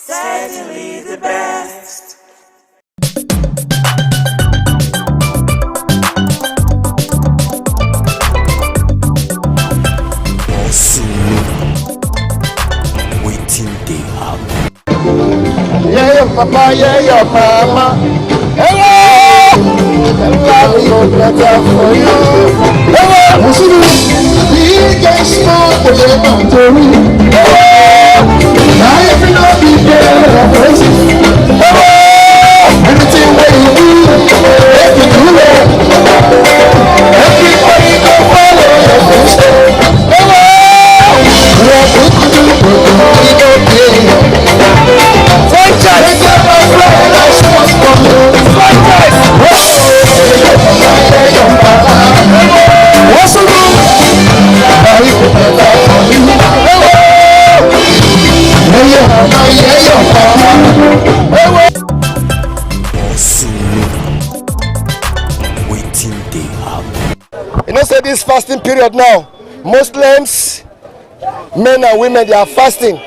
certainly the best. Waiting they happen. Yeah, your papa, yeah, your mama. Hello! Love is better for you. Hello! Big and small, for them and to me. Hello! Now if you know be better, hello! Anything that you do, if you do it, everybody go follow your footsteps. Hello! We are good to do, we go play. Franchise! Waiting they happen. You know, say this fasting period now, Muslims, men and women, they are fasting.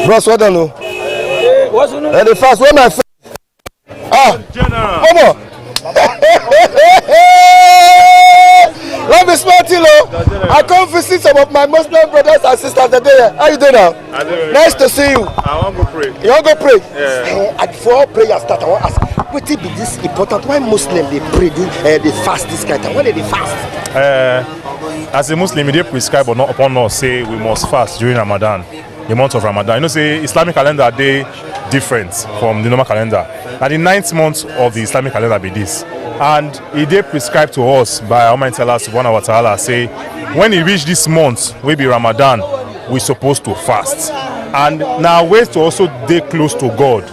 Bros, what don't know? And they fast. Where my friend? Momo. Love is smart, you know. I come visit some of my Muslim brothers and sisters today. How you doing now? Nice to see you. I want to pray. You want to go pray? Yeah. And before prayer start, I want to ask, what will be this important? Why Muslim they pray, they fast this kind of time? When they fast? As a Muslim, they prescribe or not upon us say we must fast during Ramadan, the month of Ramadan. You know, say Islamic calendar they different from the normal calendar. Now the 9th month of the Islamic calendar be this, and it they prescribed to us by Almighty Allah Subhanahu wa Taala say when it reach this month, we be Ramadan, we supposed to fast. And now ways to also stay close to God,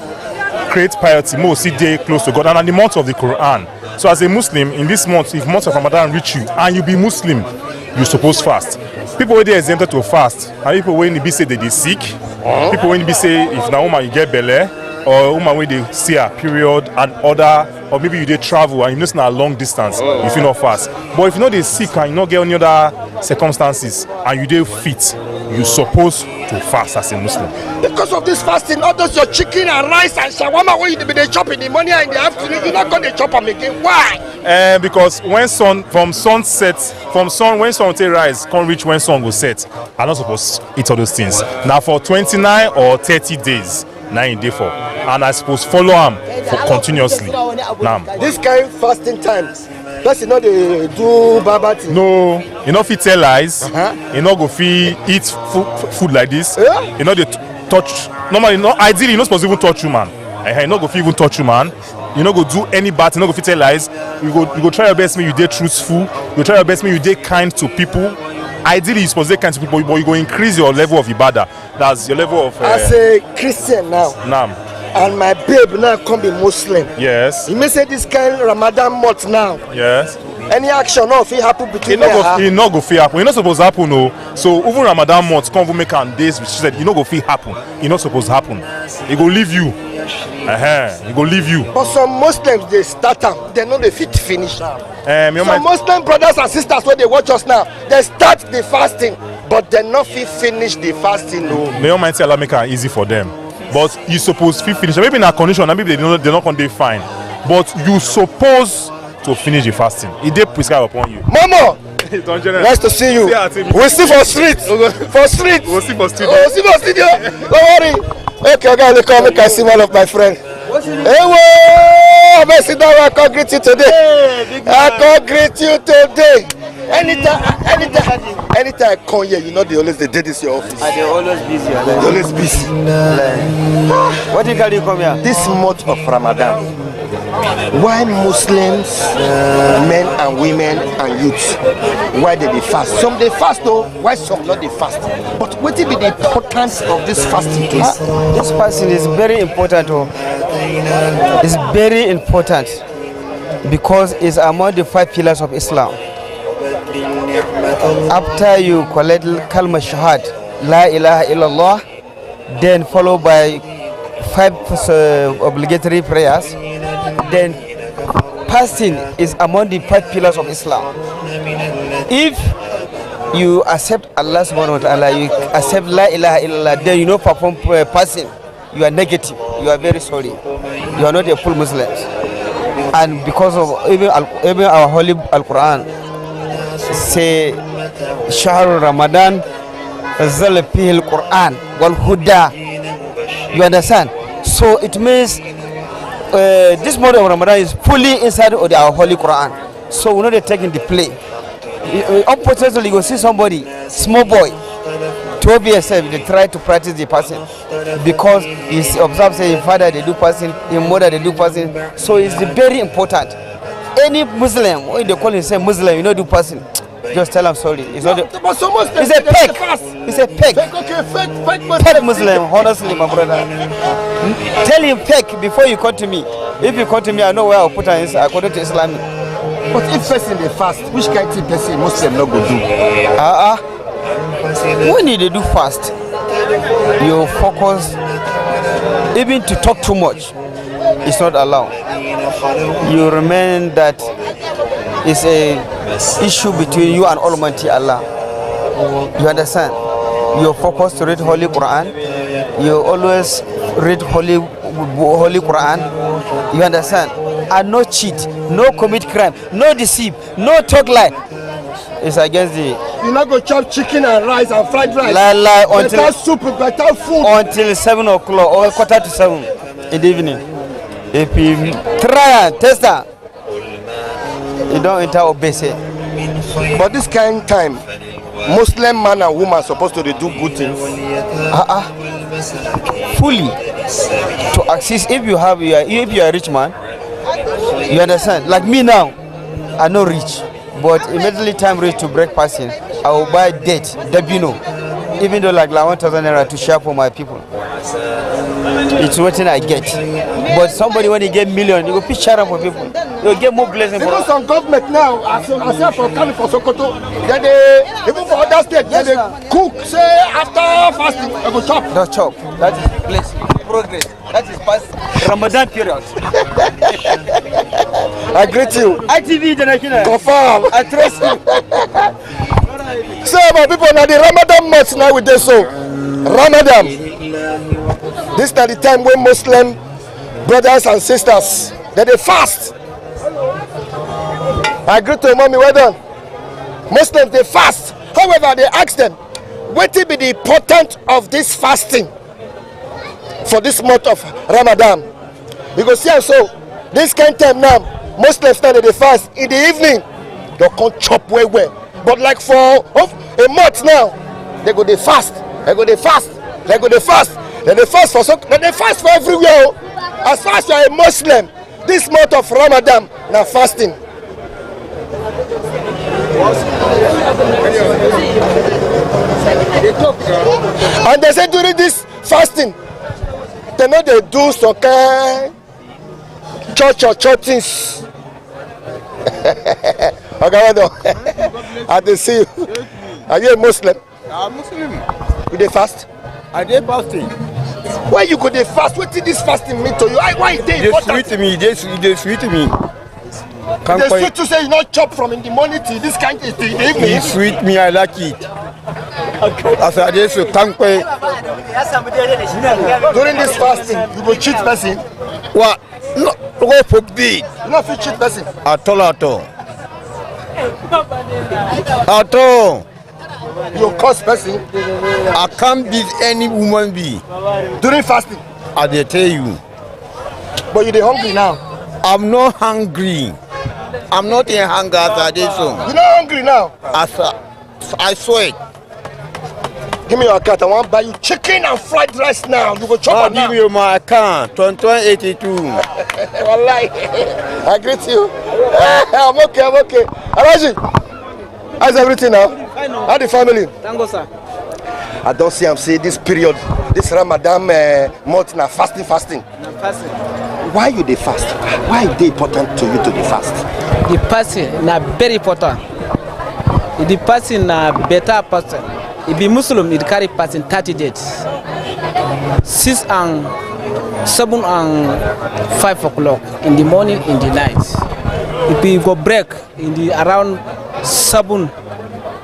create piety, more see day close to God, and the month of the Quran. So as a Muslim in this month, if month of Ramadan reach you and you be Muslim, you suppose fast. People when they exempted to fast, and people when they be say they sick, people when they be say if na woman you get belle, or woman when they see a period and other, or maybe you dey travel and you know it's not a long distance, if you not fast. But if you know they sick and you not get any other circumstances and you dey fit, you suppose to fast as a Muslim. Because of this fasting, all those your chicken and rice and shawarma when you be they chop in the morning and in the afternoon, you're not going to chop them again. Why? Because when when sun take rise, can't reach when sun go set. I'm not supposed to eat all those things. Now for 29 or 30 days, 9 day for, and I suppose follow them for continuously. Now This kind of fasting times, plus you know they do baba thing. no, you know, if you tell lies, you know, go fit eat food like this. Yeah? You know, they touch. Normally, ideally, you're not supposed to even touch you, man. You know, go fit even touch you, man. You know, go do any bad. You know, go fit tell lies. You go try your best, make you dey truthful. You try your best, make you dey kind to people. Ideally, you're supposed to be kind to people, but you go increase your level of ibadah. That's your level of. As a Christian now, Nam. and my babe now come be Muslim. Yes. You may say this kind of Ramadan month now. Yes. Any action now if it happen between It not go fit happen. It's not supposed to happen, no. So even Ramadan month, come make and days which said it not go fit happen. It's not supposed to happen. It go leave you. It go leave you. But some Muslims they start them, they know they fit finish now. You Some Muslim brothers and sisters when they watch us now, they start the fasting, but they not fit finish the fasting. No. May Almighty Allah make it easy for them. But you supposed to finish. Maybe in a condition, maybe they're not going to be fine. But you supposed to finish the fasting. It they prescribe upon you. Momo, nice to see you. We'll see for street. For street. We'll see for studio. We'll see for studio. Don't worry. Okay, okay, look, come make I see one of my friends. Hey, whoa! I sit down. I can't greet you today. I can't greet you today. Anytime I come here, you know they always they did this your office. They're always busy. They always busy. What do you call you come here? This month of Ramadan, why Muslims, men and women and youths, why they fast? Some they fast though, why some not they fast? But what will be the importance of this fasting, please? This fasting is very important. It's very important because it's among the 5 pillars of Islam. After you collect kalma shahad, la ilaha illallah, then followed by 5 obligatory prayers, then fasting is among the 5 pillars of Islam. If you accept Allah subhanahu wa ta'ala, you accept La ilaha illallah, then you know perform passing, you are negative, you are very sorry, you are not a full Muslim. And because of even our holy Al-Quran say Shahr Ramadan Zal fihi al-Quran wal huda, you understand? So it means this month of Ramadan is fully inside of our holy Quran, so we're not taking the play. Unfortunately, you will see somebody, small boy, 12 years old, they try to practice the passing because he's observed saying father they do passing, the mother they do passing. So it's very important. Any Muslim, when they call himself Muslim, you know do passing. Just tell him sorry. It's not. It's a peg. It's a peg. Peg Muslim, honestly, my brother. Tell him peg before you come to me. If you come to me, I know where I'll put her according to Islam. But if person they fast, which kind of person Muslim not go do? When you do fast, you focus. Even to talk too much, it's not allowed. You remain that it's a issue between you and Almighty Allah. You understand? You focus to read Holy Quran. You always read Holy Quran. You understand? And no cheat, no commit crime, no deceive, no talk lie. It's against the. You not go chop chicken and rice and fried rice. Lie until better soup, better food. Until 7 o'clock or 7:15 in the evening. If you try and test that, you don't enter obese. But this kind of time, Muslim man and woman supposed to do good things. Fully to access. If you are a rich man, you understand. Like me now, I'm not rich, but immediately time reach to break passing, I will buy date, dabino, even though like 1,000 naira to share for my people. It's what I get. But somebody when he get million, you go pitch share for people. You get more blessing. You know some government now, as for Kano for Sokoto, then they even for other states, they cook. Say after fasting, they go chop. No chop. That is blessing, progress. That is past Ramadan period. I greet you. ITV International. Confirm. I trust you. So my people, now the Ramadan month now with this so Ramadan. This is the time when Muslim brothers and sisters that they fast. I agree to mommy, well done. Muslims they fast. However, they ask them, what will be the importance of this fasting for this month of Ramadan? Because see so this kind of time now, Muslims stand they fast in the evening. They can't chop well. But like for a month now, they go they fast. They go they fast. They go they fast. Then they fast for they fast for everywhere. As far as you are a Muslim, this month of Ramadan now fasting. And they say during this fasting, they know they do some kind church things. Okay, I dey see you. Are you a Muslim? I'm Muslim. You dey fast? I dey fasting. Why you go dey fast? What did this fasting mean to you? Why it dey important? They sweet me. They sweet to say you not chop from in the morning till this kind of the evening. It sweet me, I like it. As I dey so thankful. During this fasting, you go cheat person. What? No, go for big. You not fit cheat person. At all. At all. You curse person. I can't beat any woman be. During fasting. I dey tell you. But you dey hungry now. I'm not hungry. I'm not in hunger as I dey so. You not hungry now. I swear. Give me your account. I want to buy you chicken and fried rice now. You go chop it now. Give you my account. 2282. Wallahi. I greet you. I'm okay. Alaji, how's everything now? How the family? Thank you, sir. I don't see. I'm saying this period, this Ramadan month now fasting. Why you dey fast? Why is it important to you to dey fast? The person na very important. The person na better person. If be Muslim, it carry person 30 days. 6 and 7 and 5 o'clock in the morning, in the night. If we go break in the around 7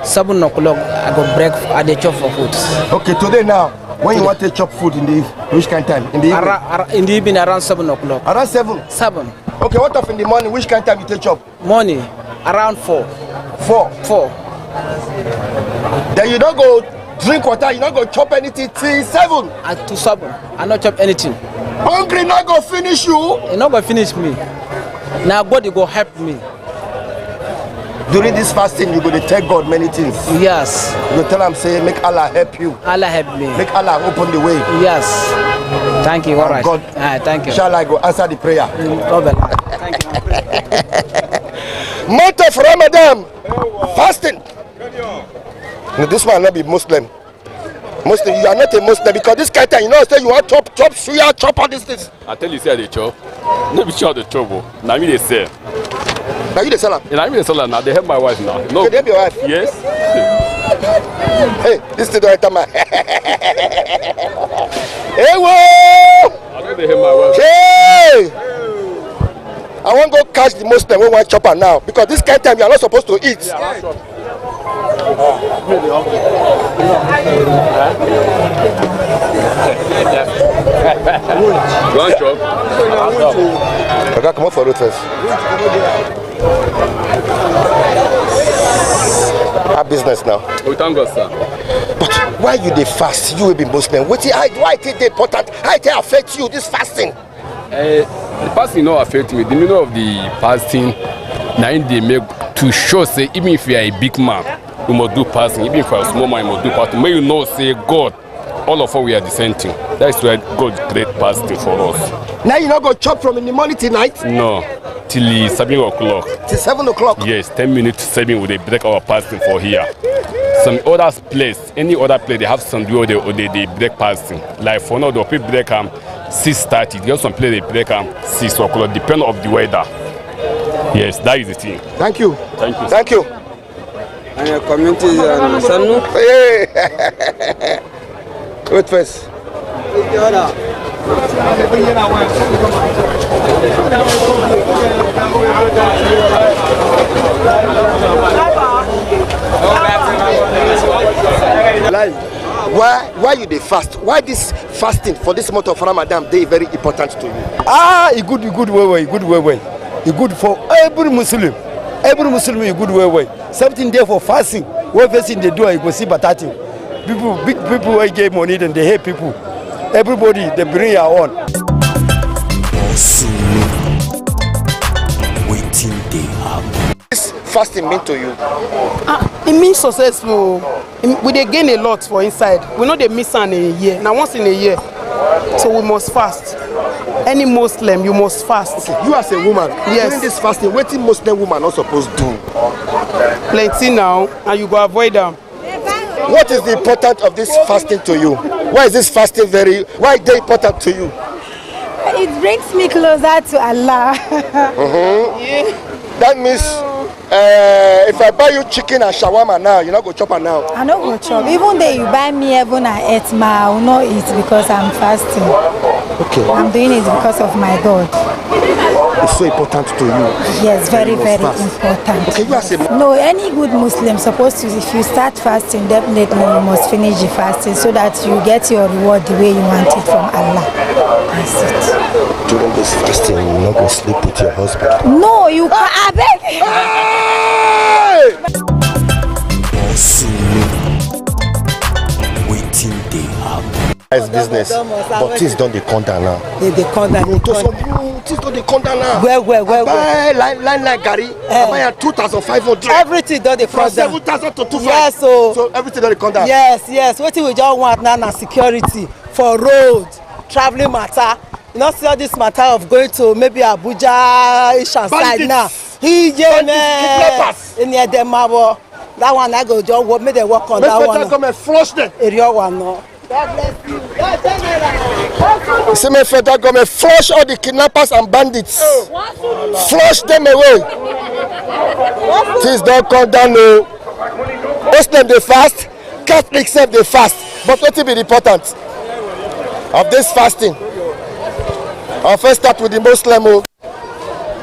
7 o'clock I go break at the chop for food. Okay, today now, when you want to chop food in the which kind of time? In the evening? In the evening around 7 o'clock. Around 7? 7. Okay, what of in the morning? Which kind of time you take chop? Morning around 4. 4? 4. Then you don't go drink water, you don't go chop anything till 7? At to 7, I not chop anything. Hungry not go finish you? It not go finish me. Now God go help me. During this fasting, you go to tell God many things. Yes. You go tell him, say, make Allah help you. Allah help me. Make Allah open the way. Yes. Thank you. All right. God, thank you. Inshallah, I go answer the prayer. Thank you. Month of Ramadan, fasting. No, this one not be Muslim. Muslim, you are not a Muslim because this kind of time, you know, say you want chop suya, chop all these things. I tell you, say they chop. No be chop the chop. Now me they sell. Now you the seller. Now me the seller. Now they help my wife now. No. They help your wife. Yes. Hey, this thing don't enter my. Hey, whoa! I know they help my wife. Hey! I want to go catch the Muslim when one chopper now because this kind of time you are not supposed to eat. Yeah, you want chop? Okay, come on for road first. Our business now. We thank God, sir. But why you dey fast? You will be Muslim. Why it is important? How it affect you this fasting? The fasting no affect me. The meaning of the fasting, now they make to show say even if you are a big man, you must do fasting. Even if you are a small man, you must do fasting. May you know say God, all of us we are the same thing. That's why God create fasting for us. Now you not go chop from in the morning till night? No, till 7 o'clock. Till 7 o'clock? Yes, 10 minutes to 7 we they break our fasting for here. Some other place, any other place, they have some where they break fasting. Like for now, the people break 6:30. There's some place they break 6 o'clock, depending on the weather. Yes, that is the thing. Thank you. Thank you. Thank you. And your community is Sanu. Hey. Wait first. Why you dey fast? Why this fasting for this month of Ramadan dey very important to you? It good way. It good for every Muslim. Every Muslim is good way. Something there for fasting. What fasting they do, you go see batati. Big people who get money and they help people. Everybody they bring your own. Waiting they happen. This fasting mean to you? It means successful. We dey gain a lot for inside. We know they miss an a year. Now once in a year. So we must fast. Any Muslim, you must fast. Okay. You as a woman, yes. During this fasting, what is Muslim woman not supposed to do? Plenty now, and you go avoid them. What is the importance of this fasting to you? Why is this fasting why is it important to you? It brings me closer to Allah. Yeah. That means if I buy you chicken and shawarma now, you're not going to chop it now? I don't go chop. Even though you buy me even an etma, I will not eat because I'm fasting. Okay. I'm doing it because of my God. It's so important to you. Yes, very important. Okay, you are saying. No, any good Muslim supposed to, if you start fasting, definitely you must finish the fasting so that you get your reward the way you want it from Allah. That's it. During this fasting, you're not going to sleep with your husband? No, you can't. I beg. Waiting they happen. It's business, but things don't they come down now. They come down. Things don't they come down now. Well. Buy line Gary. I buy 2,500. Everything don't they From come down. 7,000 to 2,500. Yes, so everything don't they come down. Yes. What we just want now security for road, traveling matter. You not see all this matter of going to maybe Abuja, Ishan side now. In the Demabo. That one I go just work, make them work on that one. Come and flush them. Area one no. God bless you. See me federal government flush all the kidnappers and bandits. Flush them away. Things don't come down no. Muslim they fast, Catholics say they fast. But what will be the importance of this fasting? I'll first start with the Muslim.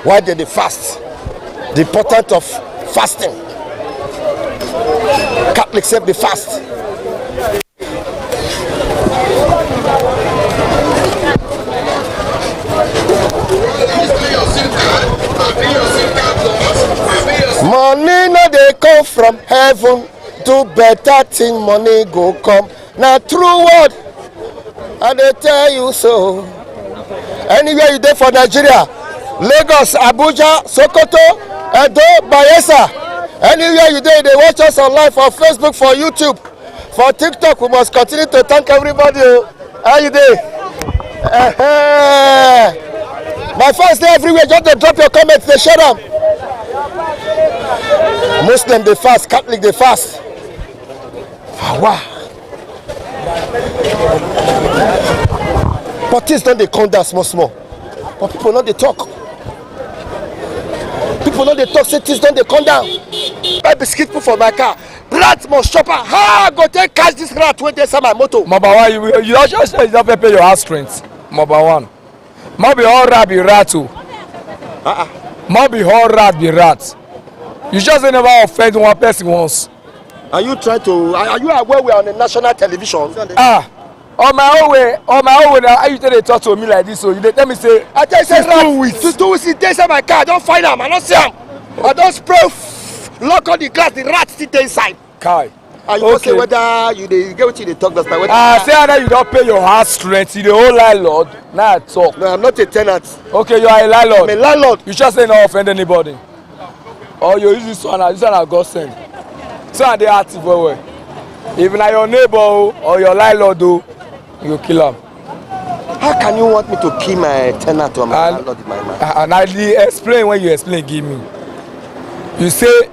Why did they fast? The importance of fasting. Catholics save the fast. Money no dey come from heaven. Do better thing, money go come. Now true word, I dey tell you so. Anywhere you dey for Nigeria, Lagos, Abuja, Sokoto, Edo, Bayelsa, anywhere you dey, they watch us online for Facebook, for YouTube, for TikTok. We must continue to thank everybody. How you dey? My fans dey everywhere. Just dey drop your comments, they share them. Muslim they fast, Catholic they fast. Wow. But things don't they come down small. But people not they talk. People not they talk, say things don't they come down. Buy biscuit put for my car. Rat must chop her. How I go take catch this rat when they sell my motor? Number one, you don't just say you don't pay your house rent. Number one. Maybe all rat be rat too. Maybe all rat be rat. You just never offend one person once. Are you trying to? Are you aware we are on the national television? On my own way, how you tell they talk to me like this? So you they tell me say, I tell you say rat. Since 2 weeks, they say my car. I don't find them. I don't see them. I don't spray. Lock on the glass. The rat still inside. Kai. And you okay. Say whether you get what you talk. That's like say that you don't pay your house rent. You the whole landlord. Now I talk. No, I'm not a tenant. Okay, you are a landlord. I'm a landlord. You just say not offend anybody. Or you use this one I God send. So they active well. If na your neighbor or your landlord you kill him. How can you want me to kill my tenant or my landlord in my mind? And I explain when you explain, give me. You say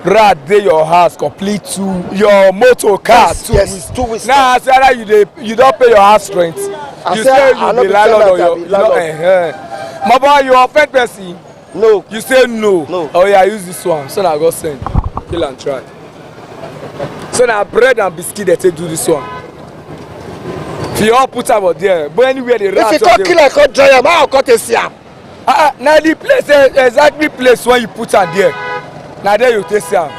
rat dey your house complete to your motor car. Yes, 2 weeks. Now I say that you don't pay your house rent. You say you be landlord or your my boy, you offend person. No. You say no. No. Oh yeah, use this one. So now go send. Kill and try. So now bread and biscuit they take do this one. If you all put about there, but anywhere the rat. If you can't kill I can't dry them, how can't they see them? Now the place exactly place when you put am there. Now there you take am.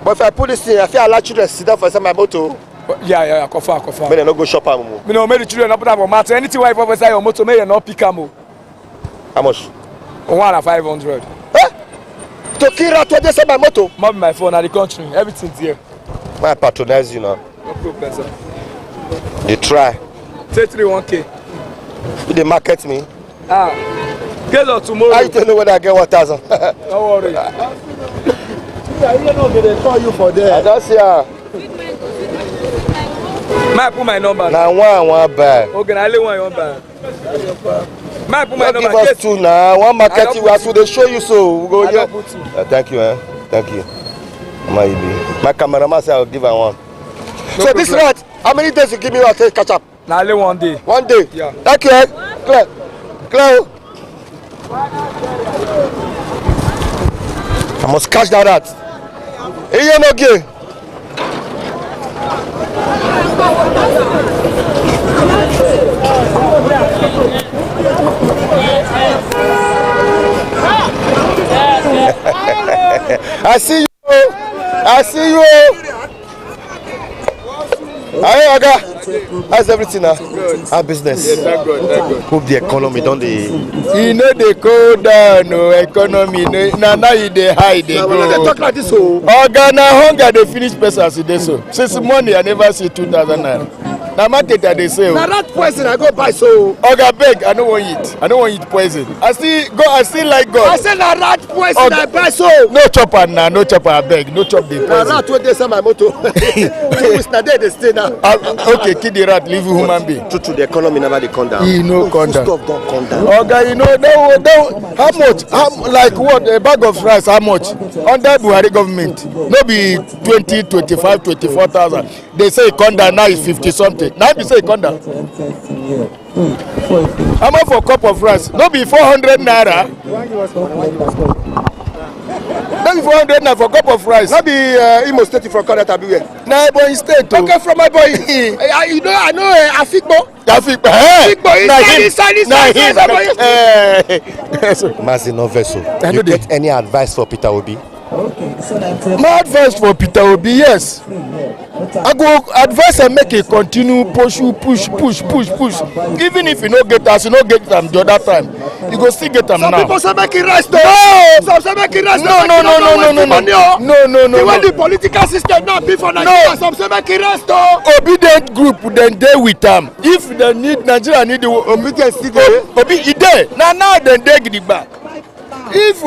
But if I put this in, I feel allow children sit down for some my motor. Yeah, confirm. May they not go shop am. Me no make the children not put am for matter. Anything why for inside your motor, may you not pick am. How much? 1,500. To kill rat when they sell my motor? Not my phone at the country. Everything's here. I patronize you now. No problem, sir. You try. Take 1K. You dey market me? Get up tomorrow. I don't know whether I get 1,000. Don't worry. You know they call you for there. I don't see her. May I put my number? Now one buy. Okay, I only one buy. May I put my number? Give us two now. One market you as they show you so. We go here. Thank you, Thank you. My cameraman said I'll give her one. No so problem. This rat, how many days you give me to catch up? Now only 1 day. 1 day? Yeah. Thank you. Clear. I must catch that rat. Here no gay. I see you. Hey, Oga. How's everything now? How business? Yeah, thank God. Hope the economy don't they. You know they go down, no economy. Now you they high, they go. They talk like this, so. Oga, now hunger they finish person as they so. Since morning I never see 2,000 naira. Now market that they say. Now that poison I go buy so. Oga beg, I don't want eat. I don't want eat poison. I still like God. I say na rat poison Oga, I buy so. No chopper now, no chopper I beg. No chop the poison. Na rat wey dey sell my motor. 2 weeks na there they stay now. Okay, kill the rat, leave human being. True, the economy never dey come down. He no come down. Stuff don't come down. Oga, you know how much? Like what? A bag of rice, how much? Under Buhari government, no be 20, 25, 24,000. They say it come down now is 50 something. Now they say it come down. How much for a cup of rice? No be 400 naira. No be 400 naira for a cup of rice. No be Imo State from Canada be where? Na Ebonyi State. Okay, from Ebonyi. I know Afikpo. Mazi no vessel. You get any advice for Peter Obi? My advice for Peter Obi, yes. I go advise and make it continue push. Even if you no get us, you no get them the other time. You go still get them now. Some people say make it rest. No. Some say make it rest. No. The way the political system now be for Nigeria, some say make it rest. Obedient group then dey with them. If they need Nigeria need the obedient still dey. Obi e dey. Now then dey gidigba. If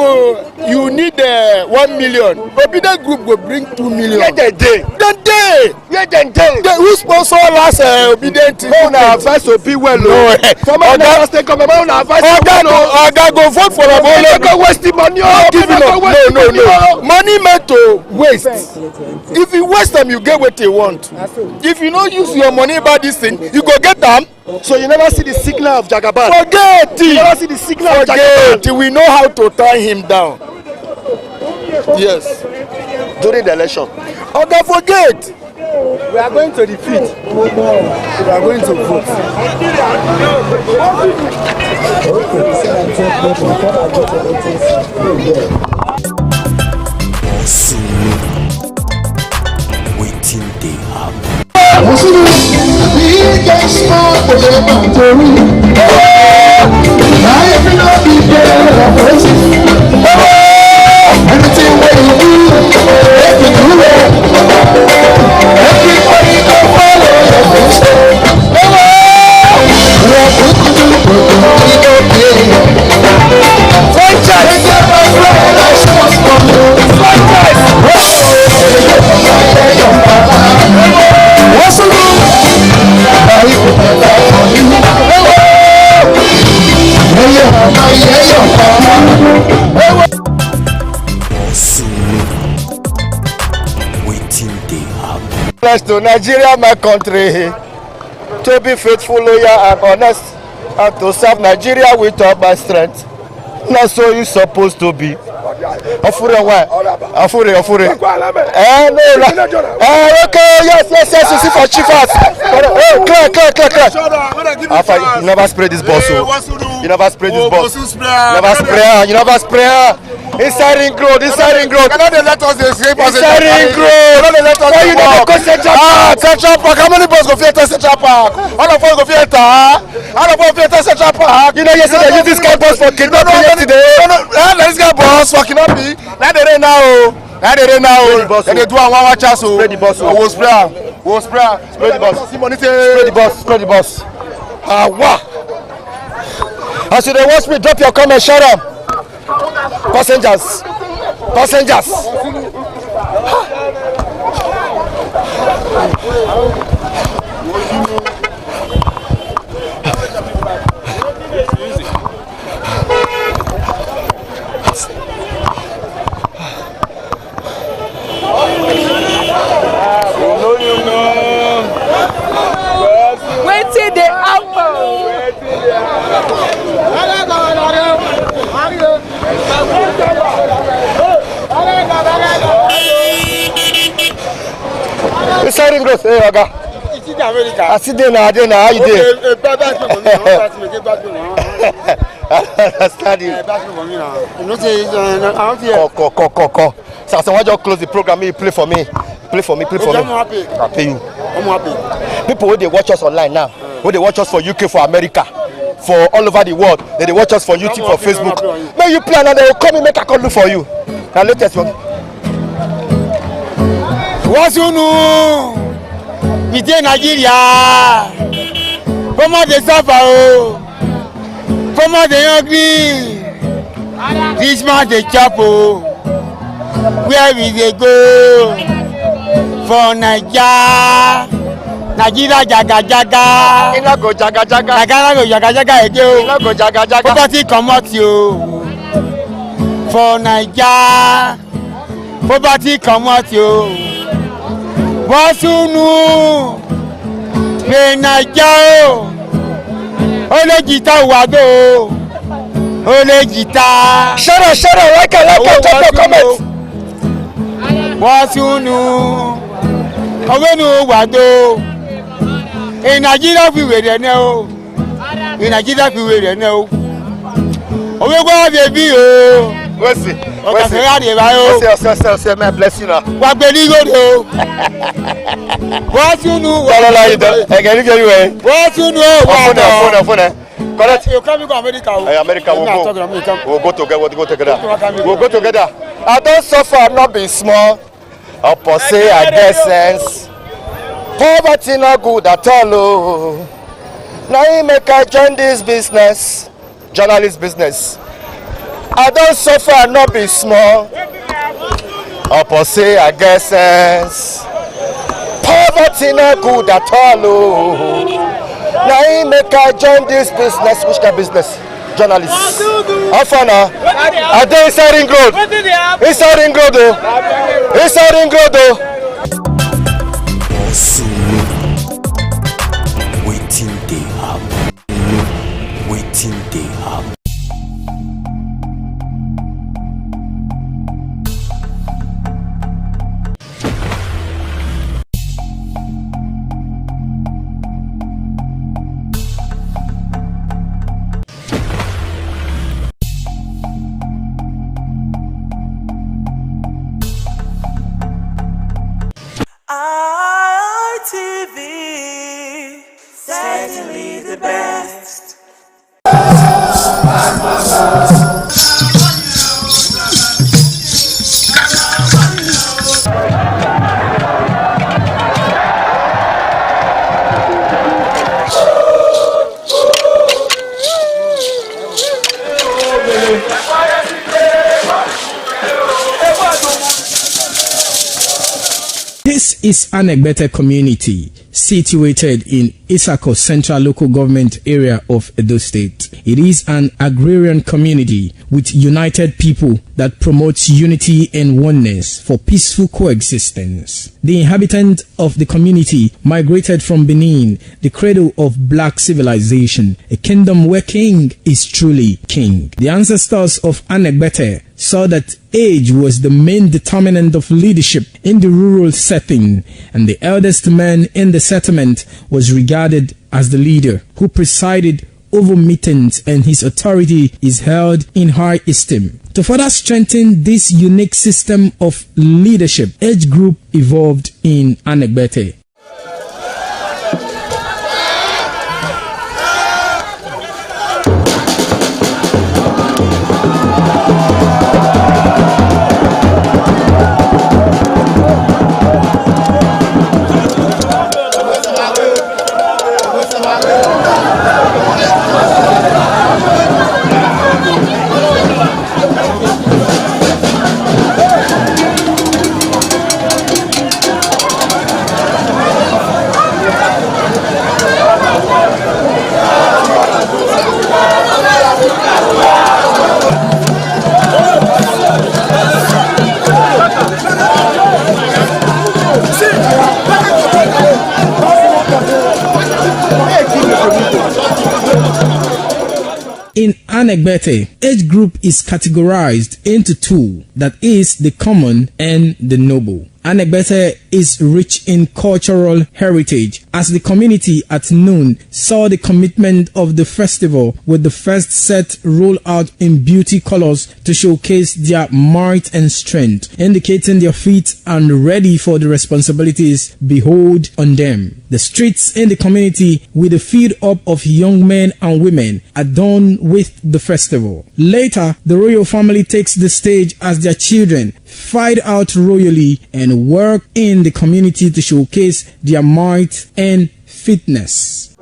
you need 1 million, obedient group will bring 2 million. Yeah, they dey. Who sponsor last obedient? No, na advice to be well. No. Former Lagos State government na advice to be well. Oga go vote for a They go waste the money. No. Money meant to waste. If you waste them, you get what you want. If you don't use your money about this thing, you go get them. So you never see the signal of Jagaban. Forget it. You never see the signal of Jagaban. Forget it. We know how to tie him down. Yes. During the election. Oga, forget. We are going to defeat. We are going to vote. Waiting they happen. Big and small for the mountain. Now if you know be there, anything that you do, if you do it, everybody go follow your footsteps. To Nigeria, my country, to be faithful, loyal, and honest, and to serve Nigeria with all my strength. Not so you supposed to be. Afure. Okay, yes, you see for chiefs. Clear. You never spray this boss. You never spray this boss. You never spray. Inside ring road. Cannot they let us escape? Inside ring road. Cannot they let us escape? You never go Central Park. Central Park. How many boys go fit enter Central Park? All of us go fit enter. All of us fit enter Central Park. You know yesterday you use this kind of bus for kidnapping yesterday. This guy boss for kidnapping. Now they rain now. They do one chance. Spray the bus. We'll spray the bus. Spray the bus. Wow. As you dey watch me, drop your comment, shut up. Passengers. Wetin dey happen? Inside ring road, hey Oga. I sit there now, how you dey? Understand you. Come. So why just close the program? You play for me. Play for me. I'm happy. I pay you. I'm happy. People who they watch us online now, who they watch us for UK, for America, for all over the world, they watch us for YouTube, for Facebook. May you play and they will come and make a call look for you. Now latest one. What's you know? We dey Nigeria. Come dey suffer o. Come dey hungry. This man dey chop o. Where we dey go? For Naija. Nigeria jaga. Ina go jaga. Nigeria go jaga again o. Ina go jaga. Poverty comot o. For Naija. Poverty comot o. Wasunu le Naija o. Ole jita wado. Ole jita. Shara, like drop your comment. Wasunu Owenu wado. In Nigeria fi were ne o. In Nigeria fi were ne o. Owe gwa baby o. We'll see. Ọ̀gá fẹ́ yá de báyọ̀. Say, may I bless you now. Wà gbé ní gòdè o. Wọ́n tún nu wọ́n. Tọ́lọ́lá yìí tán. Ẹ̀gẹ́ ní kẹ́lí wẹ̀. Wọ́n tún nu o. Ọ̀fọ̀nẹ̀. Correct. You come to America. America we'll go together. We'll go together. I don't suffer, not be small. Upon say I get sense. Poverty not good at all. Oh. Now you make I join this business, journalist business. I don't suffer, not be small. Upon say I get sense. Poverty not good at all. Oh. Now he make I join this business. Which kind of business? Journalist. How far now? I dey inside Ring Road. Inside Ring Road though. Inside Ring Road though. Waiting they happen. Waiting they happen. ITV, certainly the best. This is Anegbete community situated in Isako Central Local Government Area of Edo State. It is an agrarian community with united people that promotes unity and oneness for peaceful coexistence. The inhabitants of the community migrated from Benin, the cradle of black civilization, a kingdom where king is truly king. The ancestors of Anegbete saw that age was the main determinant of leadership in the rural setting, and the eldest man in the settlement was regarded as the leader who presided over meetings, and his authority is held in high esteem. To further strengthen this unique system of leadership, age group evolved in Anegbete. In Anegbete, age group is categorized into two, that is the common and the noble. Anegbete is rich in cultural heritage, as the community at noon saw the commitment of the festival with the first set rolled out in beauty colors to showcase their might and strength, indicating their feet and ready for the responsibilities behold on them. The streets in the community with a feed up of young men and women adorned with the festival. Later, the royal family takes the stage as their children fight out royally and work in the community to showcase their might and fitness.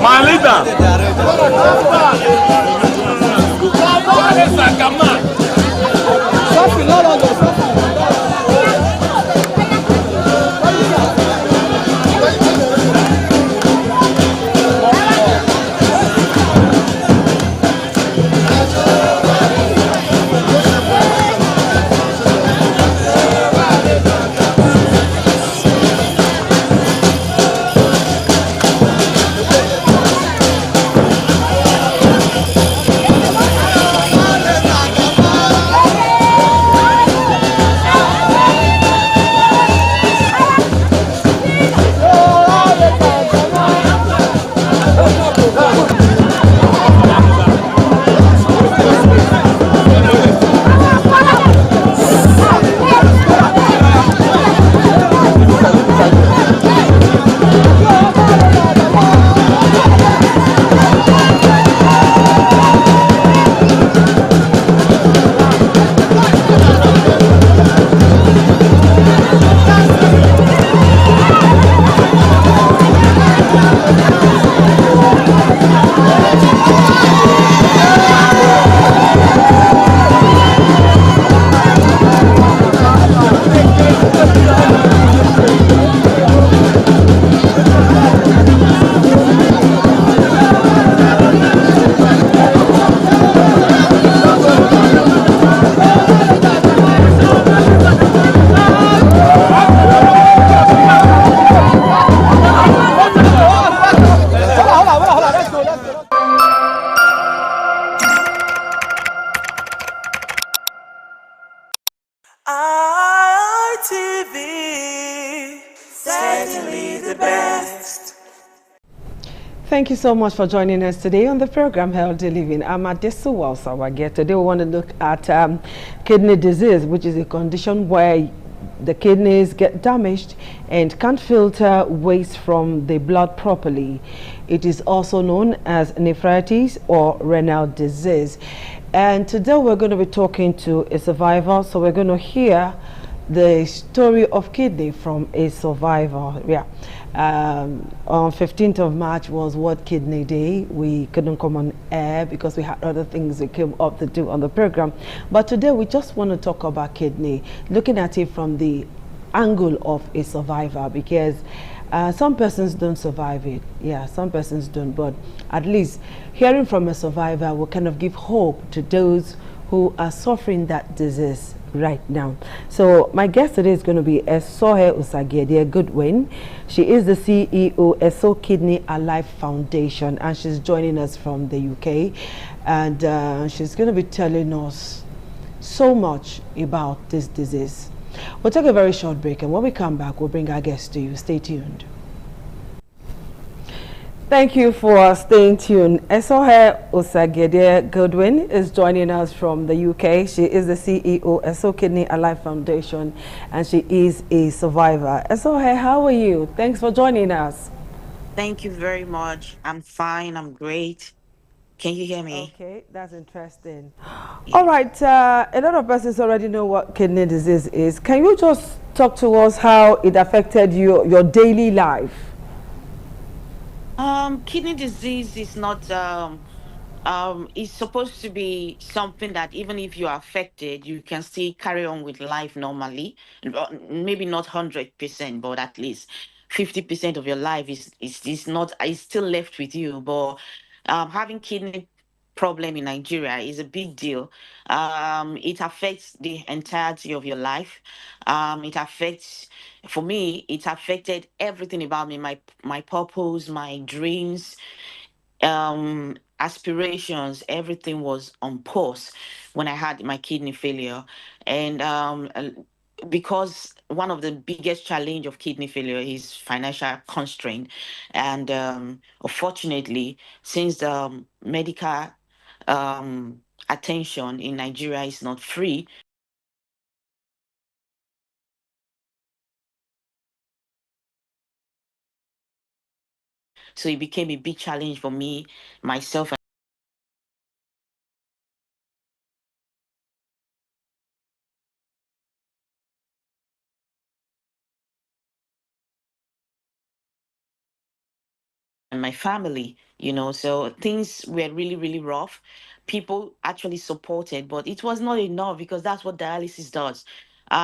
My leader. certainly the best. Thank you so much for joining us today on the program Healthy Living. I'm Adesu Walsawage. Today we want to look at kidney disease, which is a condition where the kidneys get damaged and can't filter waste from the blood properly. It is also known as nephritis or renal disease. And today we're going to be talking to a survivor, so we're going to hear the story of kidney from a survivor. Yeah. On 15th of March was World Kidney Day. We couldn't come on air because we had other things we came up to do on the program. But today we just want to talk about kidney, looking at it from the angle of a survivor, because some persons don't survive it. Yeah, some persons don't, but at least hearing from a survivor will kind of give hope to those who are suffering that disease right now. So my guest today is going to be Esohe Usagedie Goodwin. She is the CEO Eso Kidney Alive Foundation, and she's joining us from the UK, and she's going to be telling us so much about this disease. We'll take a very short break, and when we come back, we'll bring our guest to you. Stay tuned. Thank you for staying tuned. Esohe Usagedie Goodwin is joining us from the UK. She is the CEO Eso Kidney Alive Foundation, and she is a survivor. Esohe, how are you? Thanks for joining us. Thank you very much. I'm fine. I'm great. Can you hear me? Okay, that's interesting. Yeah. All right. A lot of persons already know what kidney disease is. Can you just talk to us how it affected your daily life? Kidney disease is not, it's supposed to be something that even if you are affected, you can still carry on with life normally. Maybe not 100%, but at least 50% of your life is still left with you. But having kidney problem in Nigeria is a big deal. It affects the entirety of your life. It affects, for me, it affected everything about me, my purpose, my dreams, aspirations, everything was on pause when I had my kidney failure. And because one of the biggest challenge of kidney failure is financial constraint. And unfortunately, since the medical attention in Nigeria is not free, so it became a big challenge for me, myself, and my family, so things were really, really rough. People actually supported, but it was not enough because that's what dialysis does.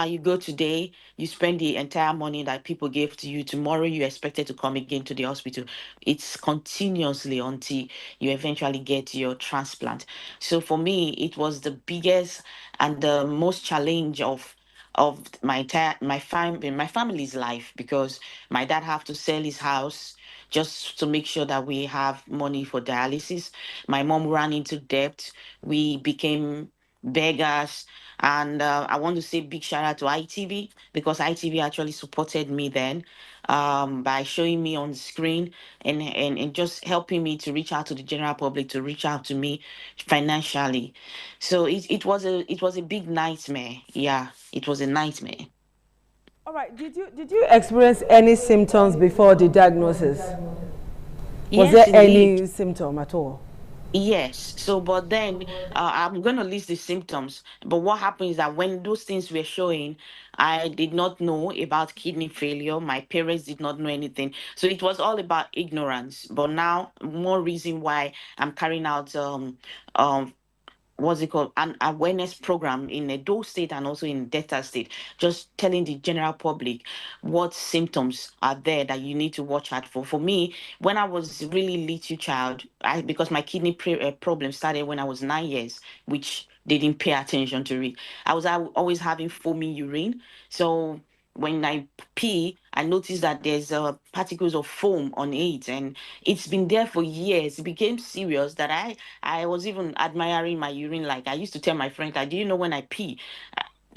You go today, you spend the entire money that people gave to you. Tomorrow, you're expected to come again to the hospital. It's continuously until you eventually get your transplant. So for me, it was the biggest and the most challenge of my family's life, because my dad have to sell his house just to make sure that we have money for dialysis. My mom ran into debt. We became beggars. And I want to say big shout out to ITV, because ITV actually supported me then by showing me on the screen and just helping me to reach out to the general public, to reach out to me financially. So it was a big nightmare. Yeah, it was a nightmare. All right. Did you experience any symptoms before the diagnosis? Was Yes, there any indeed. symptom at all? Yes. So, but then I'm going to list the symptoms. But what happened is that when those things were showing, I did not know about kidney failure. My parents did not know anything. So it was all about ignorance. But now, more reason why I'm carrying out um, what's it called, an awareness program in Edo State and also in Delta State, just telling the general public what symptoms are there that you need to watch out for. For me, when I was really little child, because my kidney problem started when I was 9 years, which they didn't pay attention to it. I was always having foamy urine. So when I pee, I noticed that there's particles of foam on it, and it's been there for years. It became serious that I was even admiring my urine. Like I used to tell my friend, like, do you know when I pee?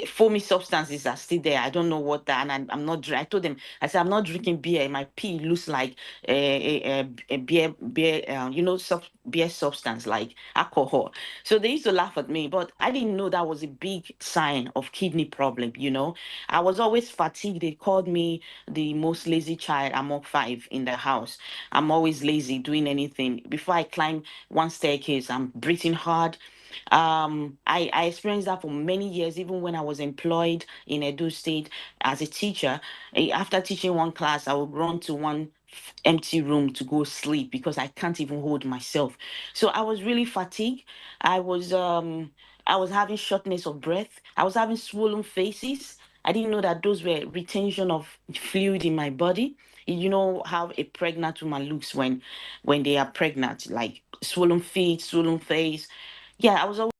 foamy substances are still there. I don't know what that, and I'm not. I told them, I said, I'm not drinking beer. My pee looks like a beer, beer substance like alcohol. So they used to laugh at me, but I didn't know that was a big sign of kidney problem. I was always fatigued. They called me the most lazy child among five in the house. I'm always lazy doing anything. Before I climb one staircase, I'm breathing hard. I experienced that for many years, even when I was employed in Edo State as a teacher. After teaching one class, I would run to one empty room to go sleep because I can't even hold myself. So I was really fatigued. I was having shortness of breath. I was having swollen faces. I didn't know that those were retention of fluid in my body. You know how a pregnant woman looks when they are pregnant, like swollen feet, swollen face. Yeah, I was always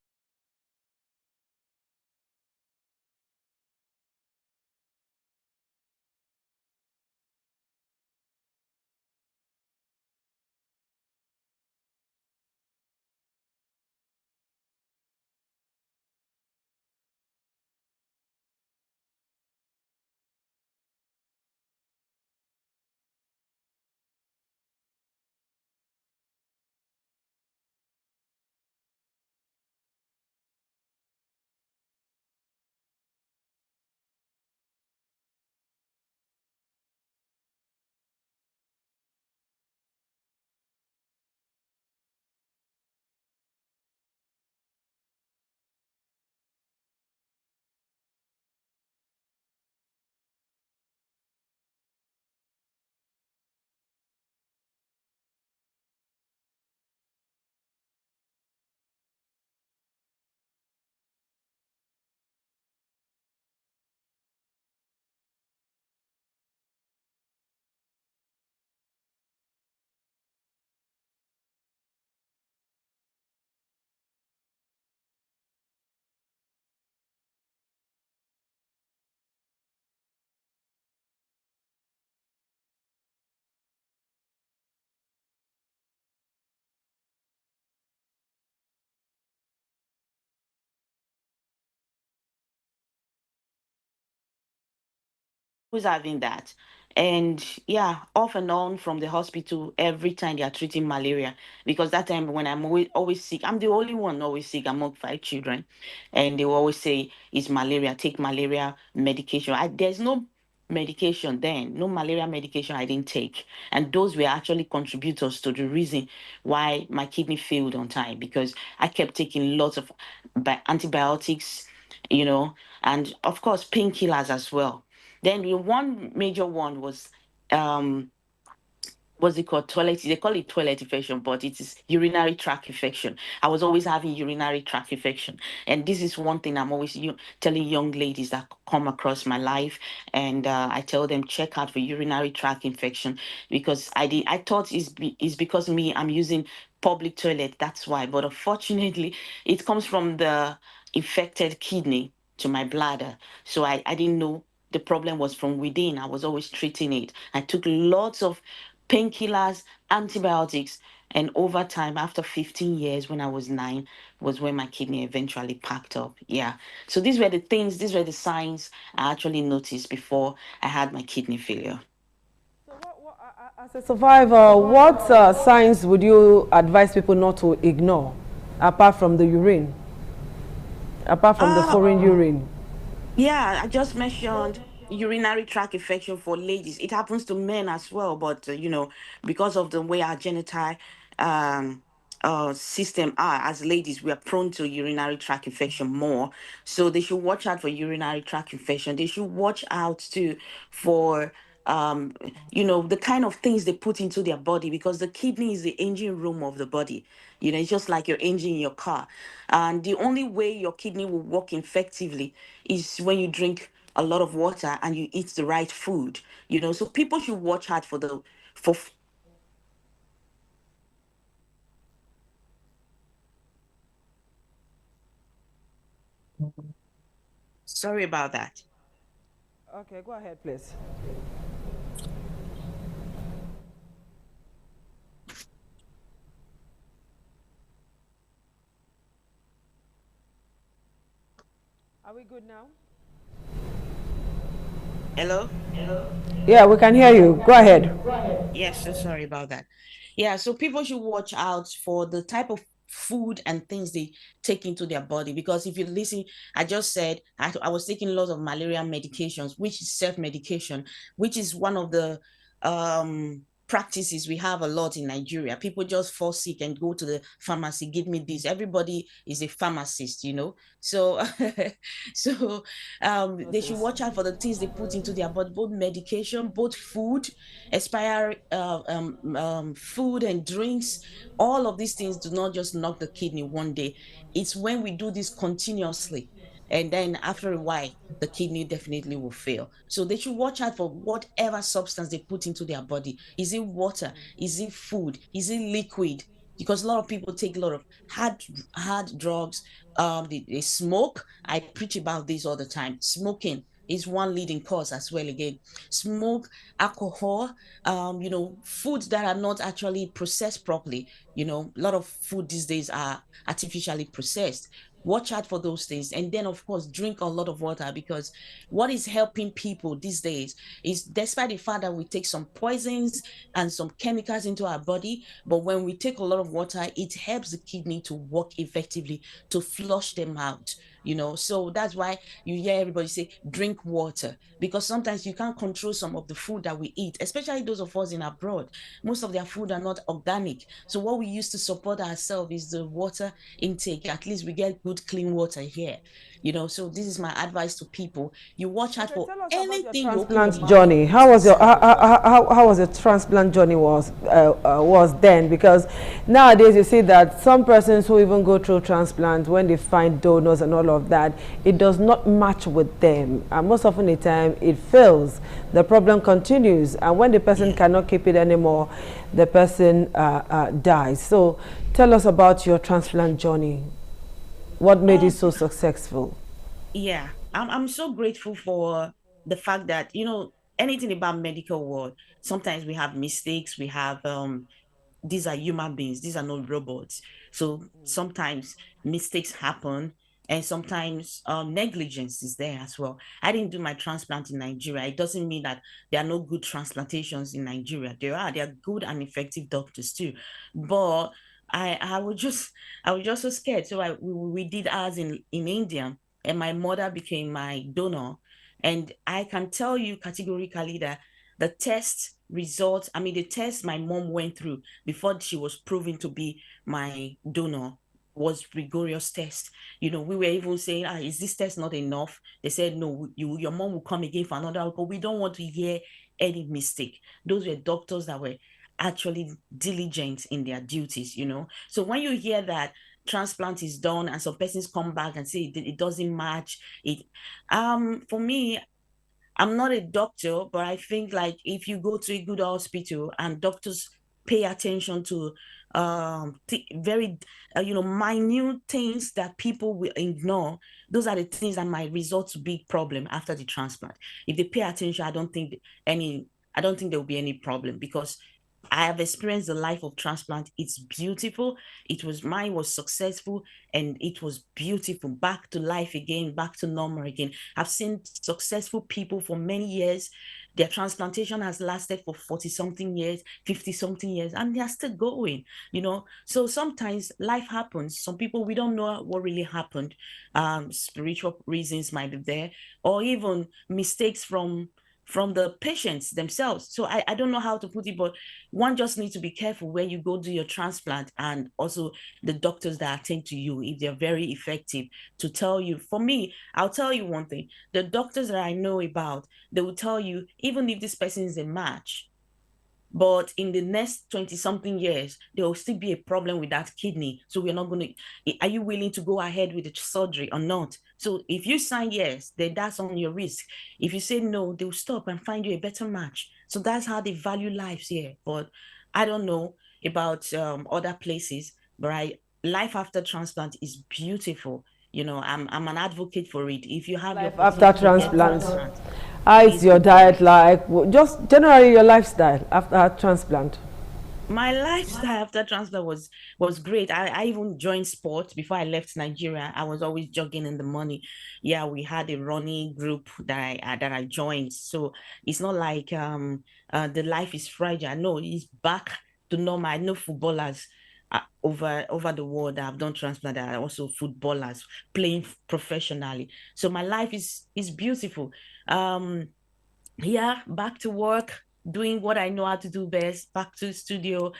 having that. And yeah, off and on from the hospital every time they are treating malaria. Because that time when I'm always sick, I'm the only one always sick among five children. And they will always say, it's malaria, take malaria medication. There's no medication then, no malaria medication I didn't take. And those were actually contributors to the reason why my kidney failed on time because I kept taking lots of antibiotics, and of course painkillers as well. Then the one major one was um what's it called? Toilet. They call it toilet infection, but it is urinary tract infection. I was always having urinary tract infection, and this is one thing I'm always telling young ladies that come across my life, and I tell them check out for urinary tract infection because I thought it's because me I'm using public toilet. That's why, but unfortunately, it comes from the infected kidney to my bladder. So I didn't know the problem was from within. I was always treating it. I took lots of painkillers, antibiotics, and over time, after 15 years, when I was 9, was when my kidney eventually packed up. Yeah. So these were the signs I actually noticed before I had my kidney failure. As a survivor, what signs would you advise people not to ignore, apart from the urine, apart from the foreign urine? Yeah, I just mentioned urinary tract infection for ladies. It happens to men as well, but because of the way our genital um, system are as ladies, we are prone to urinary tract infection more. So they should watch out for urinary tract infection. They should watch out too for the kind of things they put into their body because the kidney is the engine room of the body. It's just like your engine in your car. And the only way your kidney will work effectively is when you drink a lot of water and you eat the right food. So people should watch out for. Sorry about that. Okay, go ahead, please. Are we good now? Hello? Yeah, we can hear you. Go ahead. Yes, so sorry about that. Yeah, so people should watch out for the type of food and things they take into their body, because if you listen, I just said I was taking a lot of malaria medications, which is self-medication, which is one of the practices we have a lot in Nigeria. People just fall sick and go to the pharmacy, give me this. Everybody is a pharmacist, you know. So they should watch out for the things they put into their body, both medication, both food, expired food and drinks. All of these things do not just knock the kidney one day. It's when we do this continuously, and then after a while, the kidney definitely will fail. So they should watch out for whatever substance they put into their body. Is it water? Is it food? Is it liquid? Because a lot of people take a lot of hard drugs. They smoke. I preach about this all the time. Smoking is one leading cause as well. Again, smoke, alcohol, foods that are not actually processed properly. A lot of food these days are artificially processed. Watch out for those things. And then, of course, drink a lot of water, because what is helping people these days is, despite the fact that we take some poisons and some chemicals into our body, but when we take a lot of water, it helps the kidney to work effectively, to flush them out. So that's why you hear everybody say drink water, because sometimes you can't control some of the food that we eat, especially those of us in abroad. Most of their food are not organic. So what we use to support ourselves is the water intake. At least we get good clean water here. So this is my advice to people. You watch out for anything. Transplant journey. How was your how was your transplant journey was then? Because nowadays you see that some persons who even go through transplant, when they find donors and all of that, it does not match with them, and most often the time it fails. The problem continues, and when the person cannot keep it anymore, the person dies. So tell us about your transplant journey. What made it so successful? Yeah, I'm so grateful for the fact that, anything about medical world, sometimes we have mistakes. We have, these are human beings. These are not robots. So sometimes mistakes happen, and sometimes negligence is there as well. I didn't do my transplant in Nigeria. It doesn't mean that there are no good transplantations in Nigeria. There are good and effective doctors too. But I was just so scared. So we did ours in India, and my mother became my donor. And I can tell you categorically that the test results, the test my mom went through before she was proven to be my donor was rigorous test. We were even saying, is this test not enough? They said, no, your mom will come again for another, but we don't want to hear any mistake. Those were doctors that were actually diligent in their duties. So when you hear that transplant is done and some persons come back and say it doesn't match it, for me, I'm not a doctor, but I think, like, if you go to a good hospital and doctors pay attention to very minute things that people will ignore, those are the things that might result to big problem after the transplant. If they pay attention, I don't think there will be any problem, because I have experienced the life of transplant. It's beautiful. Mine was successful, and it was beautiful. Back to life again, back to normal again. I've seen successful people for many years. Their transplantation has lasted for 40-something years, 50-something years, and they're still going, So sometimes life happens. Some people, we don't know what really happened. Spiritual reasons might be there, or even mistakes from the patients themselves. So I don't know how to put it, but one just needs to be careful where you go do your transplant, and also the doctors that attend to you, if they're very effective, to tell you. For me, I'll tell you one thing. The doctors that I know about, they will tell you, even if this person is a match, but in the next 20-something years, there will still be a problem with that kidney. So we're not going to, are you willing to go ahead with the surgery or not? So if you sign yes, then that's on your risk. If you say no, they'll stop and find you a better match. So that's how they value lives here. But I don't know about other places, but life after transplant is beautiful. I'm an advocate for it. If you have life after transplant, how is your diet like? Just generally your lifestyle after transplant. My lifestyle after transplant was great. I even joined sports before I left Nigeria. I was always jogging in the morning. Yeah, we had a running group that I joined. So it's not like the life is fragile. No, it's back to normal. I know footballers over the world that have done transplant that are also footballers playing professionally. So my life is beautiful. Yeah, back to work, doing what I know how to do best, back to the studio.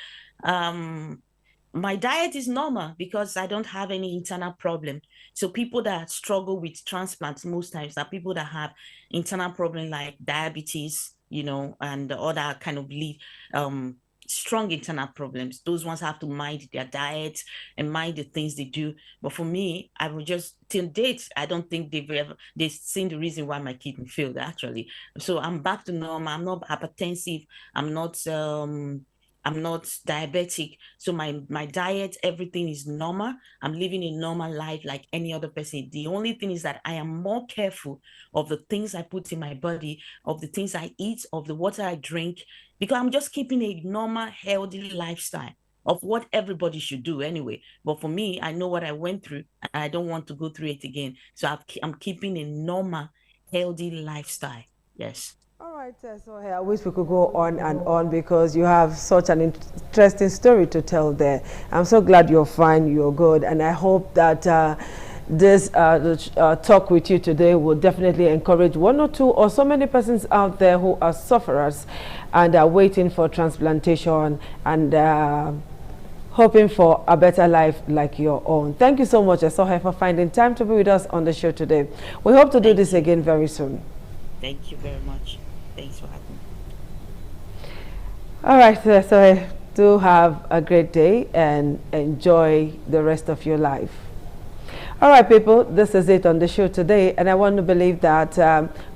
My diet is normal because I don't have any internal problem. So people that struggle with transplants most times are people that have internal problem like diabetes, and the other kind of strong internal problems. Those ones have to mind their diet and mind the things they do. But for me, I will just till date, I don't think they've seen the reason why my kidney failed actually. So I'm back to normal. I'm not hypertensive. I'm not diabetic. So my diet, everything is normal. I'm living a normal life like any other person. The only thing is that I am more careful of the things I put in my body, of the things I eat, of the water I drink, because I'm just keeping a normal, healthy lifestyle of what everybody should do anyway. But for me, I know what I went through, and I don't want to go through it again. So I'm keeping a normal, healthy lifestyle. Yes. All right, so I wish we could go on and on because you have such an interesting story to tell there. I'm so glad you're fine, you're good, and I hope that this talk with you today will definitely encourage one or two or so many persons out there who are sufferers and are waiting for transplantation and hoping for a better life like your own. Thank you so much, Esohe, for finding time to be with us on the show today. We hope to do this again very soon. Thank you very much. Thanks for having me. All right, so do have a great day and enjoy the rest of your life. All right, people, this is it on the show today, and I want to believe that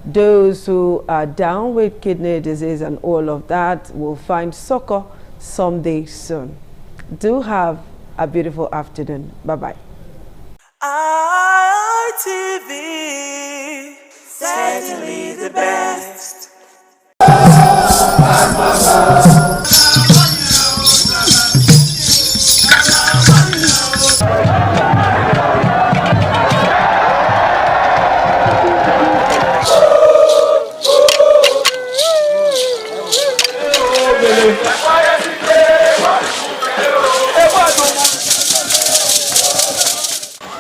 those who are down with kidney disease and all of that will find succor someday soon. Do have a beautiful afternoon. Bye-bye. ITV, certainly the best.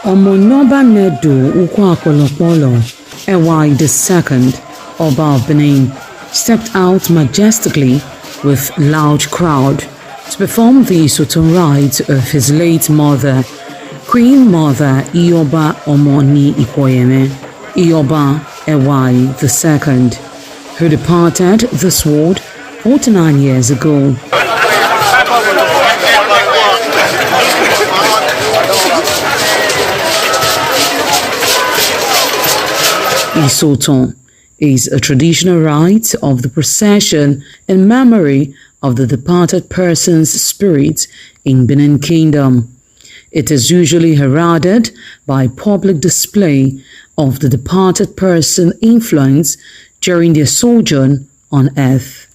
Omonoba Nedu Ukwakolopolo, Ewai II, Oba of Benin, stepped out majestically with loud crowd to perform the Sultan rites of his late mother, Queen Mother Ioba Omoni Ipoyeme, Ioba Ewai II, who departed this world 49 years ago. Isoton is a traditional rite of the procession in memory of the departed person's spirit in Benin Kingdom. It is usually heralded by public display of the departed person's influence during their sojourn on earth.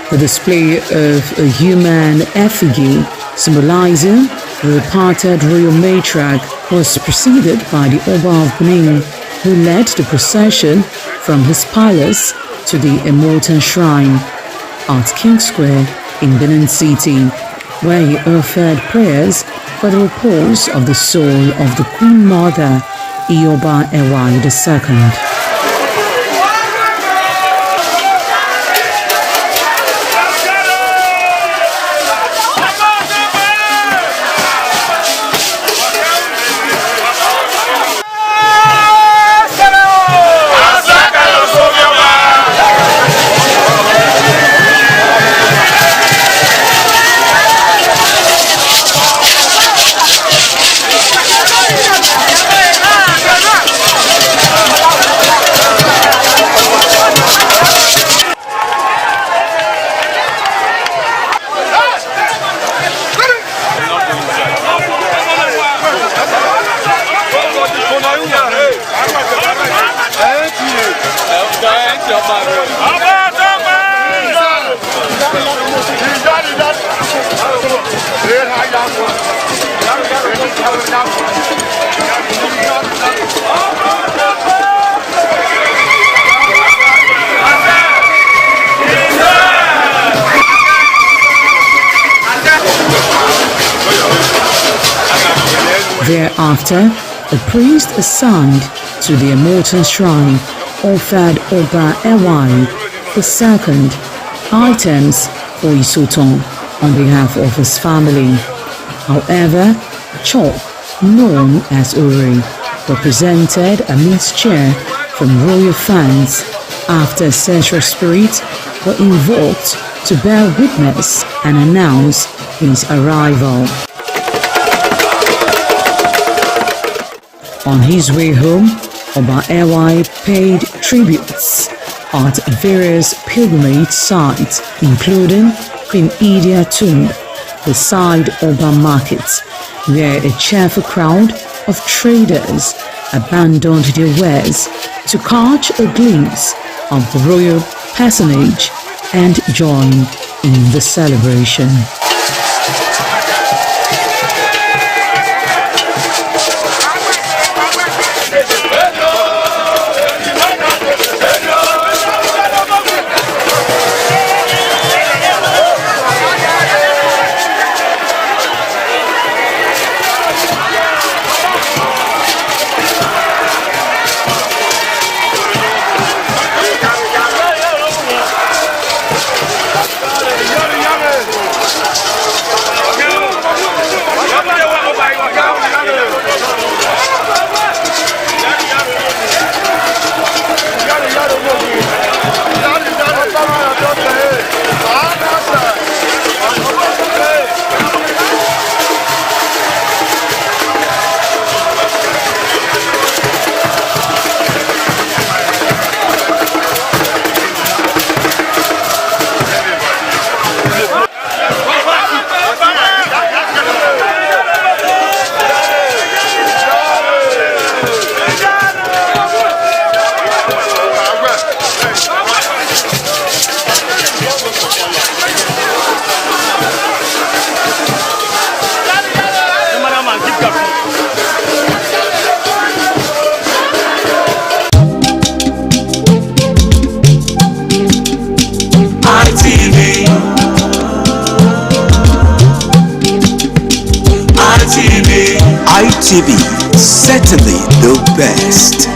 The display of a human effigy symbolizing the departed royal matriarch was preceded by the Oba of Benin, who led the procession from his palace to the Emotan Shrine at King Square in Benin City, where he offered prayers for the repose of the soul of the Queen Mother, Ioba Ewai II. Thereafter, a priest assigned to the Immortal Shrine offered Oba Ewai II items for Isoton on behalf of his family. However, Chop, known as Uri, represented a mixed cheer from royal fans after ancestral spirits were invoked to bear witness and announce his arrival. On his way home, Oba Ewai paid tributes at various pilgrimage sites, including Queen Idia Tomb, beside Oba Markets, where a cheerful crowd of traders abandoned their wares to catch a glimpse of the royal personage and join in the celebration. ITV, certainly the best.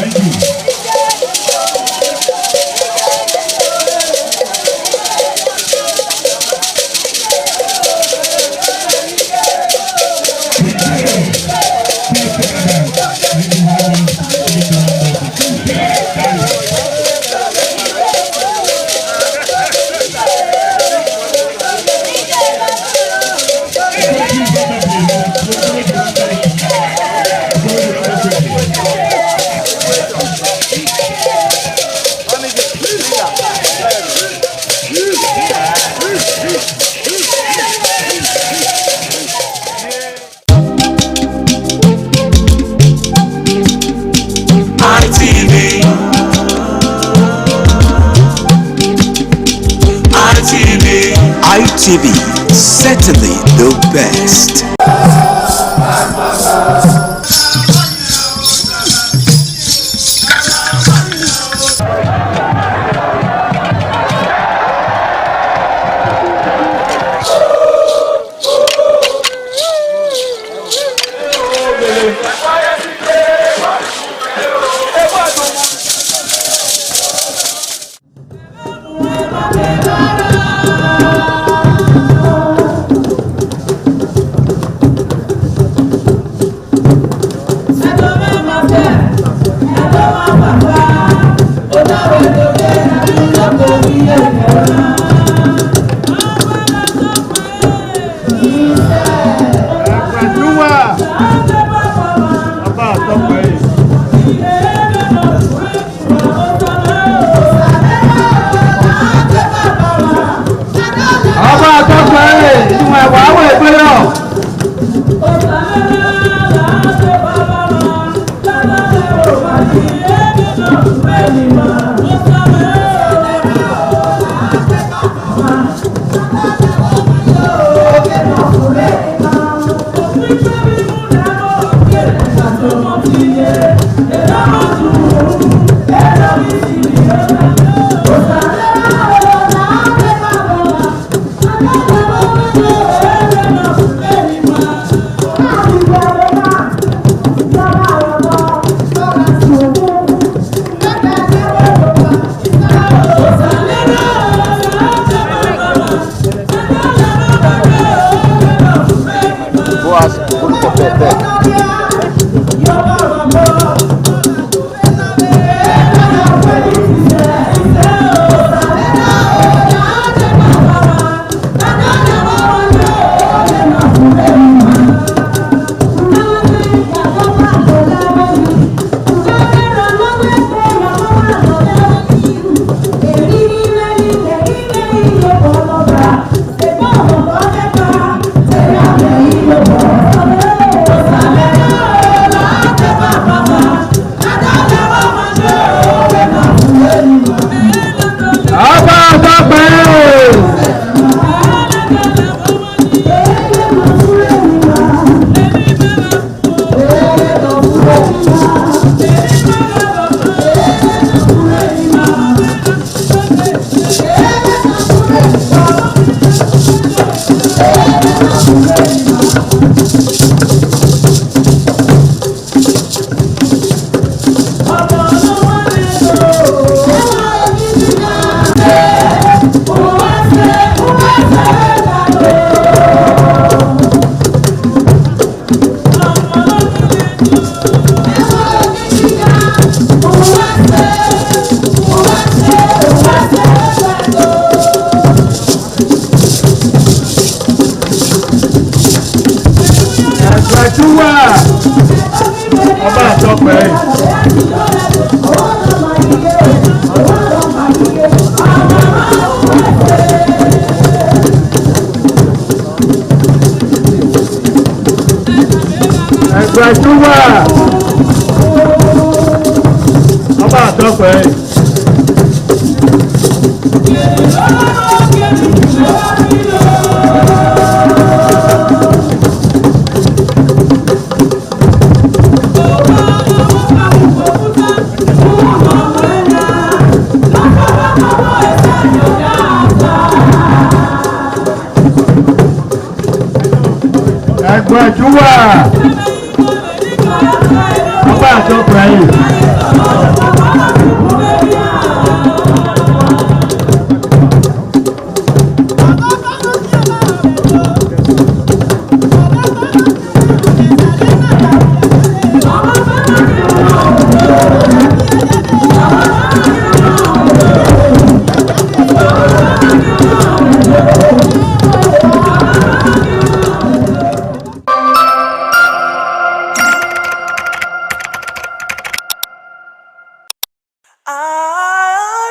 Thank you.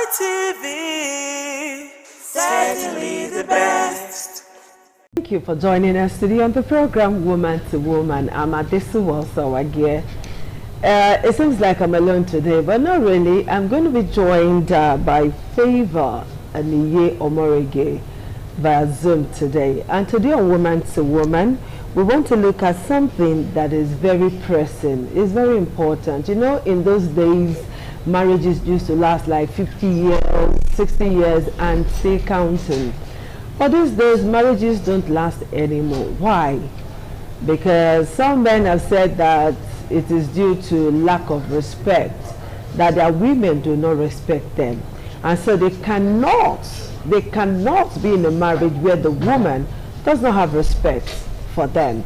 ITV, certainly the best. Thank you for joining us today on the program Woman to Woman. I'm Adesu Walsawagie. It seems like I'm alone today, but not really. I'm going to be joined by Favor Aniye Omorege. via Zoom today. And today on Woman to Woman, we want to look at something that is very pressing. It's very important. You know, in those days, marriages used to last like 50 years, 60 years, and still counting. But these days, marriages don't last anymore. Why? Because some men have said that it is due to lack of respect, that their women do not respect them. And so they cannot be in a marriage where the woman does not have respect for them.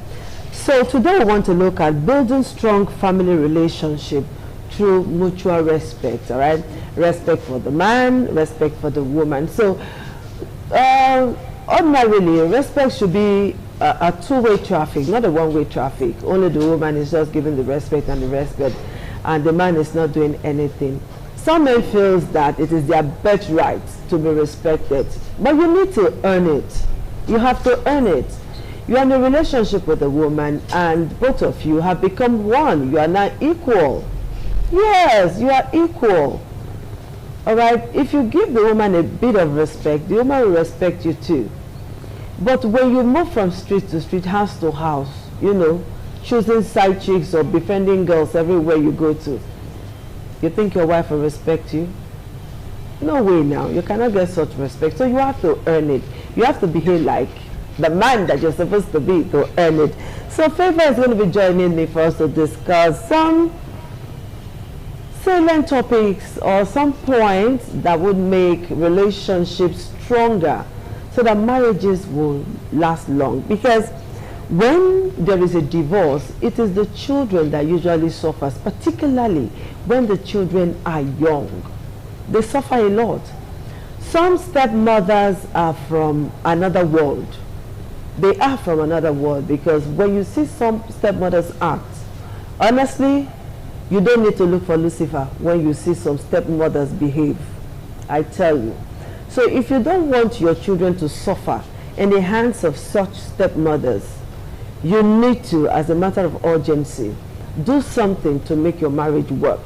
So today we want to look at building strong family relationship through mutual respect, all right? Respect for the man, respect for the woman. So ordinarily, respect should be a two-way traffic, not a one-way traffic. Only the woman is just giving the respect, and the man is not doing anything. Some men feel that it is their birthright to be respected, but you need to earn it. You have to earn it. You are in a relationship with a woman, and both of you have become one. You are now equal. Yes, you are equal. All right? If you give the woman a bit of respect, the woman will respect you too. But when you move from street to street, house to house, you know, choosing side chicks or befriending girls everywhere you go to, you think your wife will respect you? No way now. You cannot get such respect. So you have to earn it. You have to behave like the man that you're supposed to be to earn it. So Favor is going to be joining me for us to discuss some salient topics or some points that would make relationships stronger so that marriages will last long. Because when there is a divorce, it is the children that usually suffers, particularly when the children are young. They suffer a lot. Some stepmothers are from another world. They are from another world, because when you see some stepmothers act, honestly, you don't need to look for Lucifer when you see some stepmothers behave. I tell you. So if you don't want your children to suffer in the hands of such stepmothers, you need to, as a matter of urgency, do something to make your marriage work.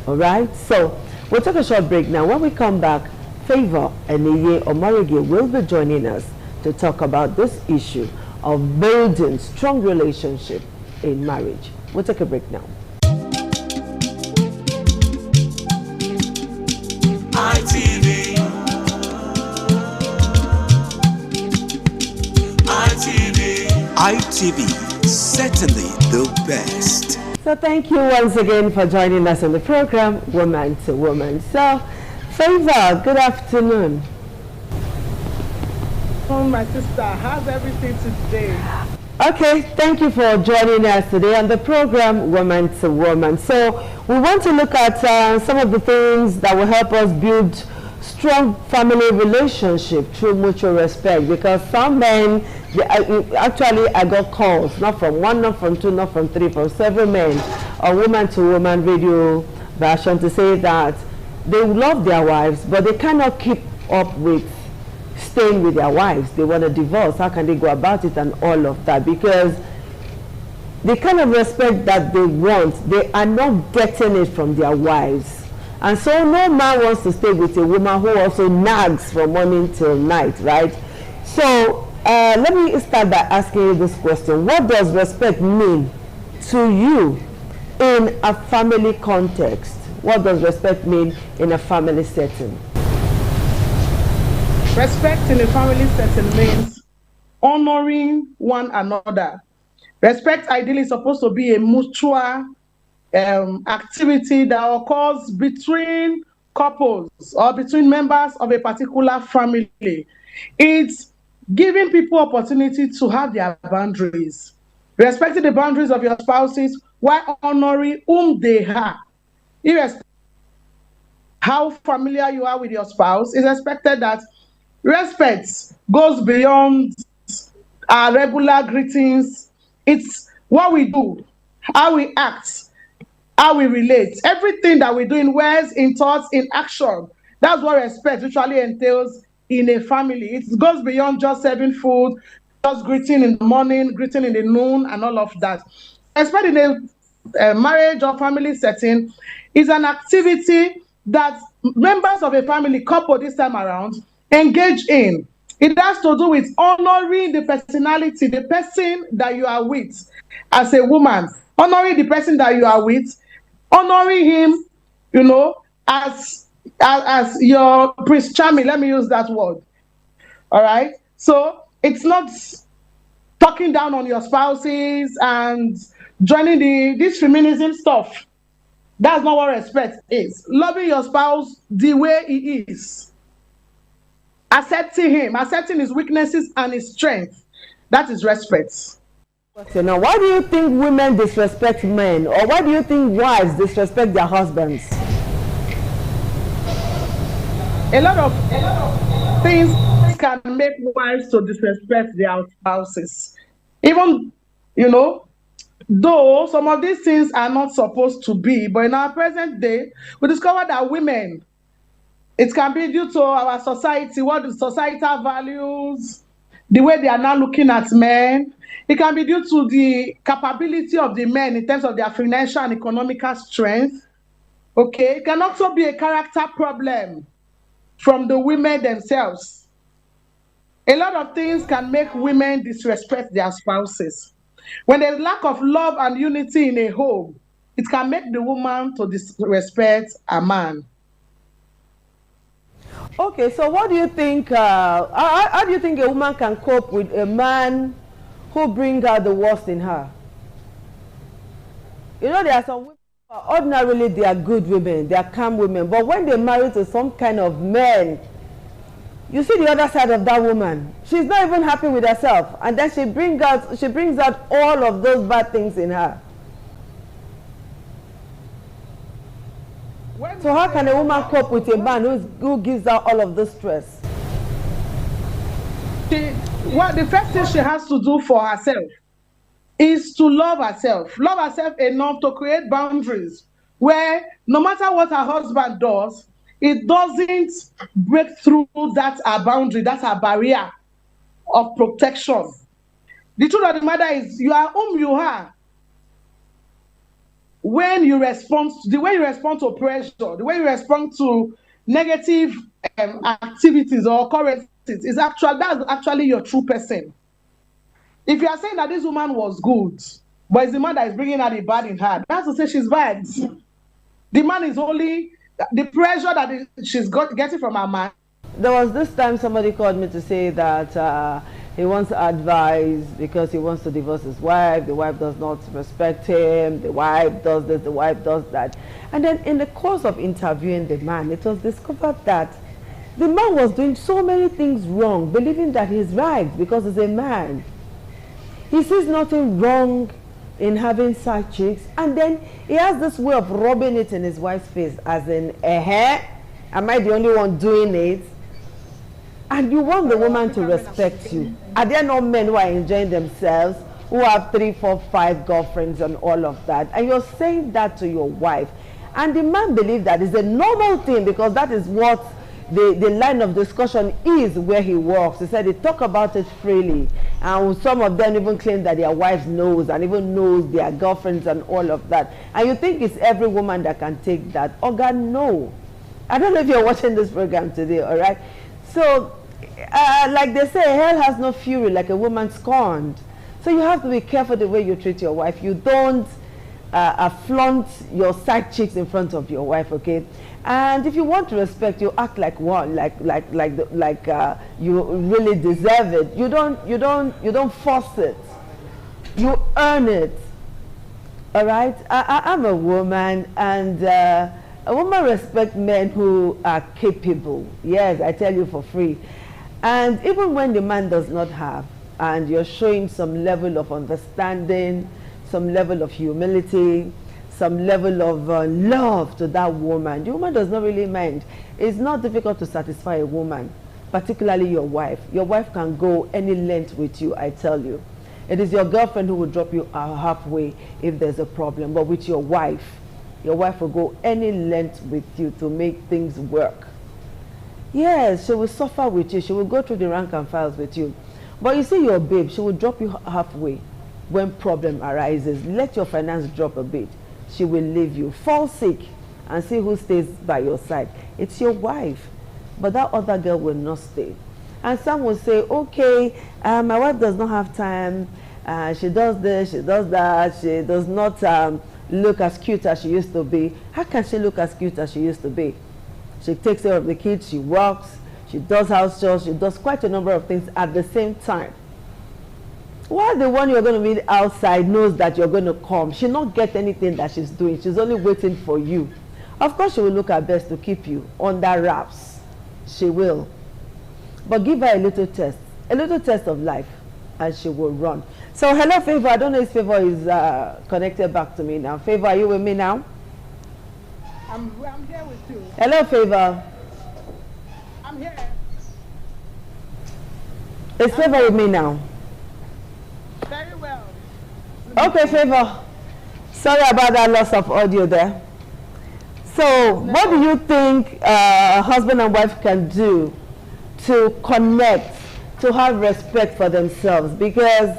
All right? So we'll take a short break now. When we come back, Favor Eniye Omorige will be joining us to talk about this issue of building strong relationship in marriage. We'll take a break now. ITV, certainly the best. So thank you once again for joining us on the program, Woman to Woman. So, Favor, good afternoon. Oh, my sister, how's everything today? Okay, thank you for joining us today on the program, Woman to Woman. So we want to look at some of the things that will help us build strong family relationship through mutual respect, because some men, actually I got calls, not from one, not from two, not from three, from several men on Woman to Woman radio version to say that they love their wives, but they cannot keep up with staying with their wives. They want a divorce. How can they go about it and all of that? Because the kind of respect that they want, they are not getting it from their wives. And so no man wants to stay with a woman who also nags from morning till night, right? So let me start by asking you this question. What does respect mean to you in a family context? What does respect mean in a family setting? Respect in a family setting means honoring one another. Respect ideally is supposed to be a mutual activity that occurs between couples or between members of a particular family. It's giving people opportunity to have their boundaries, respecting the boundaries of your spouses while honoring whom they are. Irrespective of how familiar you are with your spouse, it's expected that respect goes beyond our regular greetings. It's what we do, how we act, how we relate. Everything that we do in words, in thoughts, in action. That's what respect usually entails in a family. It goes beyond just serving food, just greeting in the morning, greeting in the noon, and all of that. Respect in a marriage or family setting is an activity that members of a family couple this time around engage in. It has to do with honoring the personality, the person that you are with as a woman, honoring the person that you are with, honoring him, you know, as your Prince Charming, let me use that word. All right? So it's not talking down on your spouses and joining this feminism stuff. That's not what respect is. Loving your spouse the way he is. Accepting him, accepting his weaknesses and his strength. That is respect. So now, why do you think women disrespect men? Or why do you think wives disrespect their husbands? A lot of things can make wives to disrespect their spouses. Even, you know, though some of these things are not supposed to be, but in our present day, we discover that women, it can be due to our society, what the societal values, the way they are now looking at men. It can be due to the capability of the men in terms of their financial and economical strength. Okay, it can also be a character problem from the women themselves. A lot of things can make women disrespect their spouses. When there's lack of love and unity in a home, it can make the woman to disrespect a man. Okay, so what do you think, how do you think a woman can cope with a man who brings out the worst in her? You know, there are some women, ordinarily they are good women, they are calm women, but when they marry to some kind of man, you see the other side of that woman. She's not even happy with herself, and then she brings out all of those bad things in her. So how can a woman cope with a man who gives her all of this stress? Well, the first thing she has to do for herself is to love herself. Love herself enough to create boundaries where no matter what her husband does, it doesn't break through that boundary, that's a barrier of protection. The truth of the matter is you are whom you are. When you respond, the way you respond to pressure, the way you respond to negative activities or occurrences is that's actually your true person. If you are saying that this woman was good, but it's the man that is bringing out the bad in her, that's to say she's bad. The man is only the pressure that she's getting from her man. There was this time somebody called me to say that he wants advice because he wants to divorce his wife. The wife does not respect him. The wife does this, the wife does that. And then in the course of interviewing the man, it was discovered that the man was doing so many things wrong, believing that he's right because he's a man. He sees nothing wrong in having side chicks, and then he has this way of rubbing it in his wife's face, as in, am I the only one doing it? And you want the woman to respect you. Are there not men who are enjoying themselves, who have 3, 4, 5 girlfriends and all of that? And you're saying that to your wife. And the man believes that is a normal thing because that is what the line of discussion is where he works. He said they talk about it freely. And some of them even claim that their wives knows and even knows their girlfriends and all of that. And you think it's every woman that can take that. Oh God, no. I don't know if you're watching this program today, all right? So, like they say, hell has no fury like a woman scorned. So you have to be careful the way you treat your wife. You don't flaunt your side chicks in front of your wife, okay? And if you want to respect, you act like one, like you really deserve it. You don't force it. You earn it. All right? I'm a woman, and a woman respects men who are capable. Yes, I tell you for free. And even when the man does not have, and you're showing some level of understanding, some level of humility, some level of love to that woman, the woman does not really mind. It's not difficult to satisfy a woman, particularly your wife. Your wife can go any length with you, I tell you. It is your girlfriend who will drop you halfway if there's a problem, but with your wife will go any length with you to make things work. Yes, she will suffer with you. She will go through the rank and files with you. But you see your babe, she will drop you halfway when problem arises. Let your finance drop a bit. She will leave you. Fall sick and see who stays by your side. It's your wife. But that other girl will not stay. And some will say, okay, my wife does not have time. She does this, she does that. She does not look as cute as she used to be. How can she look as cute as she used to be? She takes care of the kids, she works, she does house chores, she does quite a number of things at the same time. While the one you're going to meet outside knows that you're going to come, she'll not get anything that she's doing. She's only waiting for you. Of course, she will look her best to keep you under wraps. She will. But give her a little test of life, and she will run. So, hello, Favor. I don't know if Favor is connected back to me now. Favor, are you with me now? I'm here with you. Hello, Favor. I'm here. Is Favor with me now? Very well. Okay, Favor. Sorry about that loss of audio there. So, what do you think husband and wife can do to connect, to have respect for themselves? Because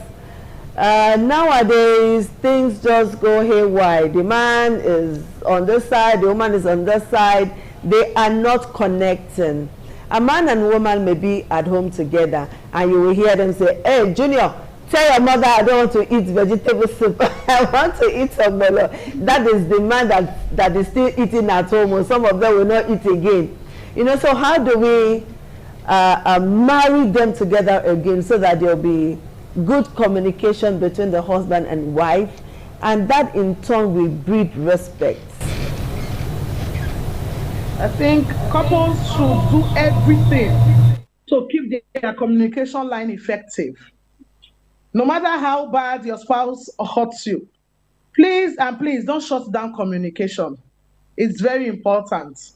nowadays, things just go haywire. The man is on this side, the woman is on this side. They are not connecting. A man and woman may be at home together, and you will hear them say, hey, Junior, tell your mother I don't want to eat vegetable soup. I want to eat ogbono. That is the man that is still eating at home, and some of them will not eat again. You know, so how do we marry them together again so that there will be good communication between the husband and wife, and that in turn will breed respect? I think couples should do everything to keep their communication line effective. No matter how bad your spouse hurts you, please and please don't shut down communication. It's very important.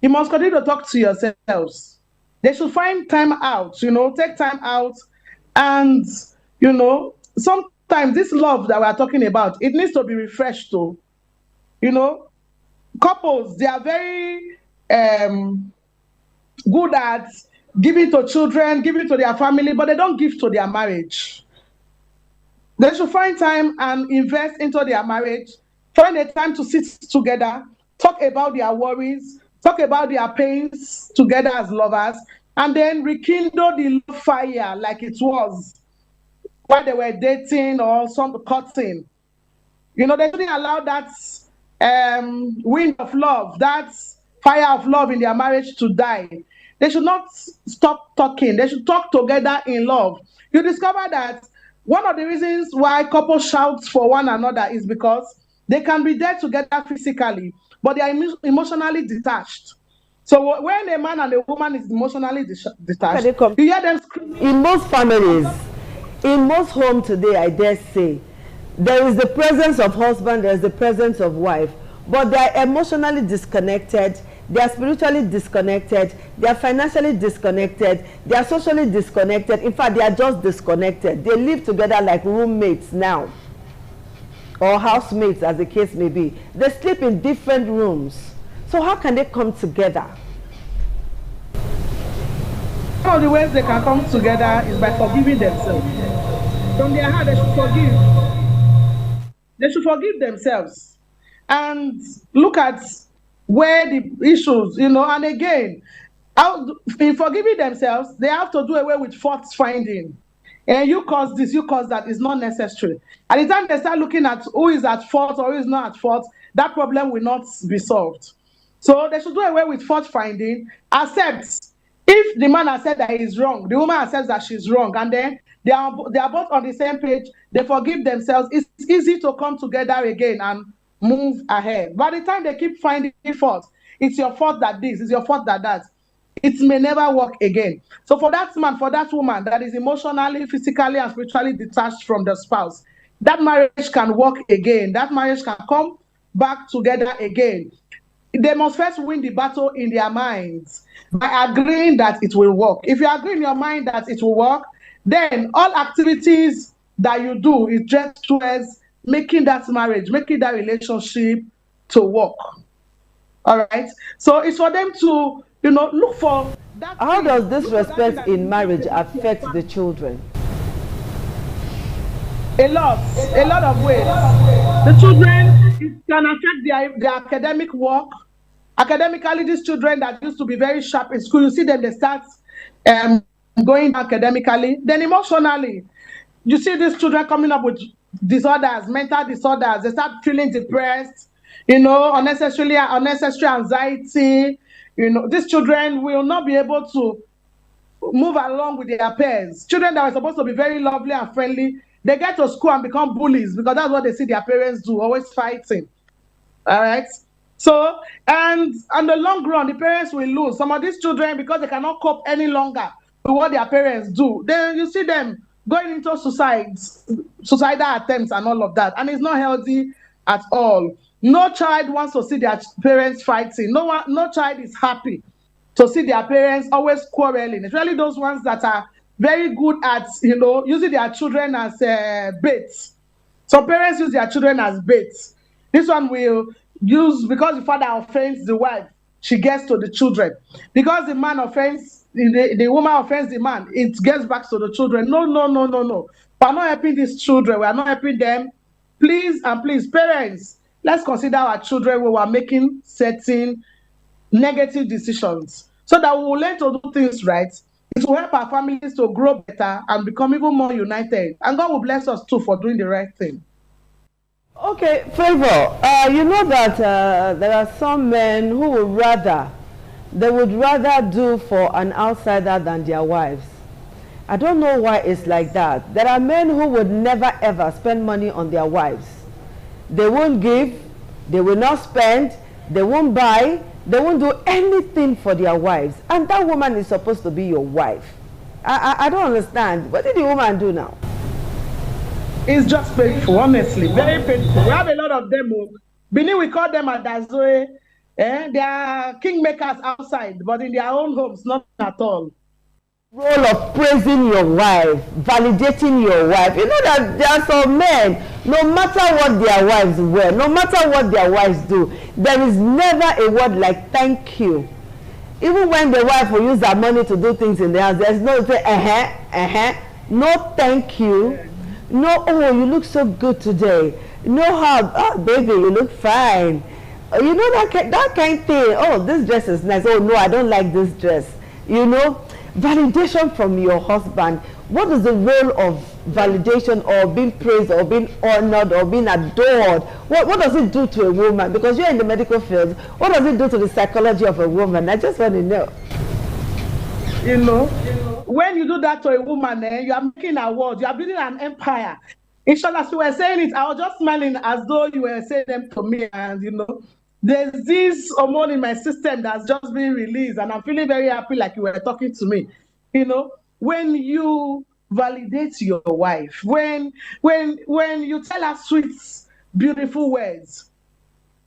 You must continue to talk to yourselves. They should find time out, take time out. And, sometimes this love that we're talking about, it needs to be refreshed too. Couples, they are very good at giving to children, giving to their family, but they don't give to their marriage. They should find time and invest into their marriage, find a time to sit together, talk about their worries, talk about their pains together as lovers, and then rekindle the love fire like it was while they were dating or some courting. They shouldn't allow that wind of love, that fire of love in their marriage to die. They should not stop talking. They should talk together in love. You discover that one of the reasons why couples shout for one another is because they can be there together physically, but they are emotionally detached. So when a man and a woman is emotionally detached, you hear them scream. In most families, in most homes today, I dare say, there is the presence of husband, there is the presence of wife, but they are emotionally disconnected, they are spiritually disconnected, they are financially disconnected, they are socially disconnected. In fact, they are just disconnected. They live together like roommates now, or housemates as the case may be. They sleep in different rooms. So how can they come together? One of the ways they can come together is by forgiving themselves. From their heart, they should forgive. They should forgive themselves and look at where the issues, and again, in forgiving themselves, they have to do away with fault finding. And you cause this, you cause that is not necessary. At the time they start looking at who is at fault or who is not at fault, that problem will not be solved. So they should do away with fault finding, accept. If the man has said that he is wrong, the woman accepts that she's wrong, and then they are both on the same page, they forgive themselves, it's easy to come together again and move ahead. By the time they keep finding fault, it's your fault that this, it's your fault that, it may never work again. So for that man, for that woman that is emotionally, physically, and spiritually detached from the spouse, that marriage can work again. That marriage can come back together again. They must first win the battle in their minds by agreeing that it will work. If you agree in your mind that it will work, then all activities that you do is just towards making that marriage, making that relationship to work. All right? So it's for them to, look for that. How does this respect in marriage affect the children? A lot of ways. The children, it can affect their academic work. Academically, these children that used to be very sharp in school, you see them, they start going academically, then emotionally. You see these children coming up with disorders, mental disorders. They start feeling depressed, unnecessary anxiety. These children will not be able to move along with their peers. Children that were supposed to be very lovely and friendly, they get to school and become bullies because that's what they see their parents do, always fighting. All right. So, and on the long run, the parents will lose. Some of these children, because they cannot cope any longer with what their parents do, then you see them going into suicidal attempts and all of that. And it's not healthy at all. No child wants to see their parents fighting. No child is happy to see their parents always quarreling. It's really those ones that are very good at, using their children as baits. Some parents use their children as baits. This one will use, because the father offends the wife, she gets to the children. Because the man offends, the woman offends the man, it gets back to the children. No. We are not helping these children. We are not helping them. Please and please, parents, let's consider our children when we are making certain negative decisions so that we will learn to do things right. It will help our families to grow better and become even more united. And God will bless us too for doing the right thing. Okay, Favor, you know that there are some men who would rather do for an outsider than their wives. I don't know why it's like that. There are men who would never ever spend money on their wives. They won't give, they will not spend, they won't buy, they won't do anything for their wives. And that woman is supposed to be your wife. I don't understand. What did the woman do now? It's just painful, honestly, very painful. We have a lot of them. Benin, we call them Adazoe. They are kingmakers outside, but in their own homes, not at all. Role of praising your wife, validating your wife. You know that there are some men, no matter what their wives wear, no matter what their wives do, there is never a word like thank you. Even when the wife will use her money to do things in the house, there's no say, no thank you. No, oh, you look so good today. No hug, oh, baby, you look fine. You know that kind of thing. Oh, this dress is nice. Oh, no, I don't like this dress. Validation from your husband. What is the role of validation or being praised or being honored or being adored? What does it do to a woman? Because you're in the medical field. What does it do to the psychology of a woman? I just want to know. When you do that to a woman, you are making a world, you are building an empire. Inshallah, as you were saying it, I was just smiling as though you were saying them to me. And there's this hormone in my system that's just been released, and I'm feeling very happy, like you were talking to me. When you validate your wife, when you tell her sweet, beautiful words,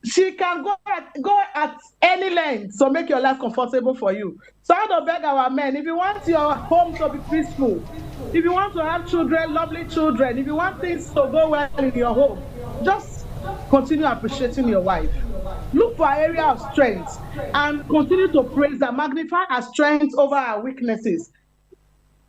she can go at any length to make your life comfortable for you. So I don't beg our men, if you want your home to be peaceful, if you want to have children, lovely children, if you want things to go well in your home, just continue appreciating your wife. Look for an area of strength and continue to praise her, magnify her strength over her weaknesses.